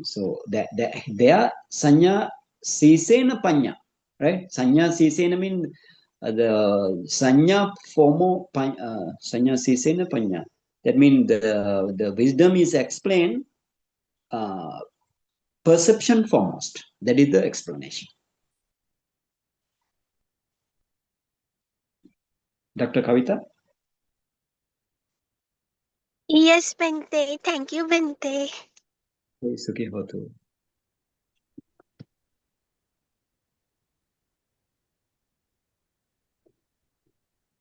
So that they are Sanya Sisena Panya, right? Sanya Sisena means the Sanya Formo Sanya Sisena Panya. That means the wisdom is explained perception foremost. That is the explanation. Dr. Kavita? Yes, Bente. Thank you, Bente. Sukhi hotu.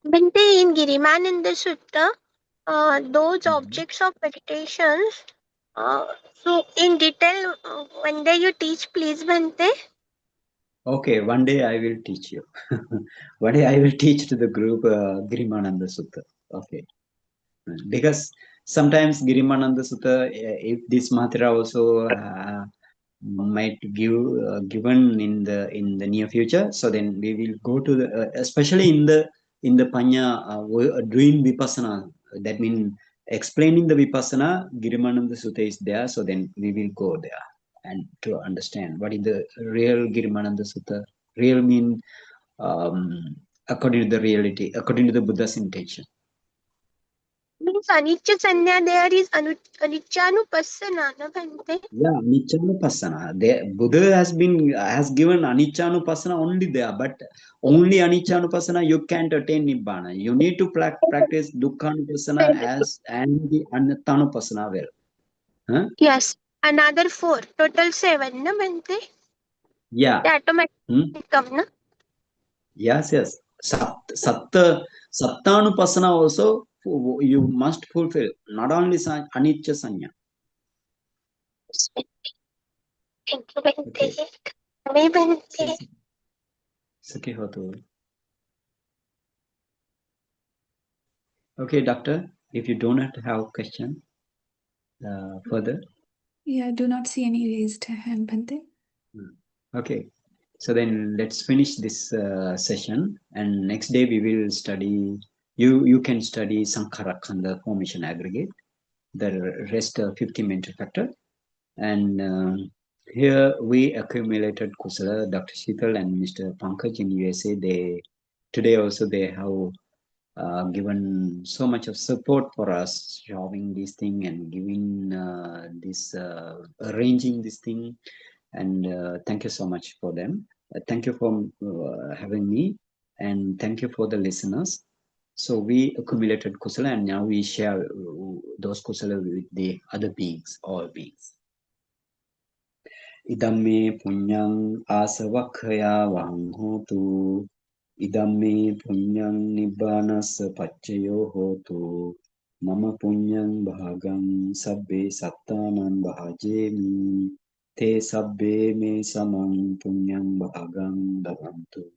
Bente, in Girimananda Sutta, those objects of meditations, so in detail, one day you teach, please, Bente. Okay, one day I will teach you. One day I will teach to the group Girimananda Sutta. Okay. Because sometimes Girimananda Sutta, if this Mahatera also might given in the near future, so then we will go to the especially in the Panya doing Vipassana. That means explaining the Vipassana, Girimananda Sutta is there. So then we will go there and to understand what is the real Girimananda Sutta. Real mean according to the reality, according to the Buddha's intention. Means Anicca Sanya there is Aniccanupassana, no, Bente? Yeah, Aniccanupassana. Buddha has given Aniccanupassana only there, but only Aniccanupassana you can't attain Nibbana. You need to practice Dukkhanupassana and the Anattanupassana well. Huh? Yes, another 4, total 7, no, Bente? Yeah. The automatic come, no? Yes. Sattanupassana also you must fulfill. Not only Anicca Sanya. Thank you, Bente. Okay. Kami, Bente. Sukhi hotu. Okay, doctor, if you do not have question further. Yeah, I do not see any raised hand, Bhante. Okay, so then let's finish this session, and next day we will study. You can study Saññākkhandhakathā formation aggregate, the rest 50 mental factor, and here we accumulated Kusala, Dr. Sheetal and Mr. Pankaj in USA. Today also they have given so much of support for us, showing this thing and giving this arranging this thing, and thank you so much for them. Thank you for having me, and thank you for the listeners. So we accumulated kusala, and now we share those kusala with the other beings, all beings. Idamme punyang asavakhaya vanghotu. Idamme punyang nibbanasa paccayo hotu. Mama punyang bhagam sabbe sattanan bhajemi. Te sabbe me samang punyang bhagam davantu.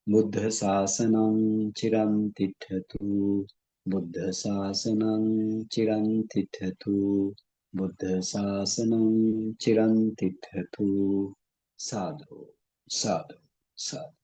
Buddha sasanang chiram tithatu. Buddha sasanang chiram tithatu. Buddha sasanam chiram tithatu. Sadhu, sadhu, sadhu.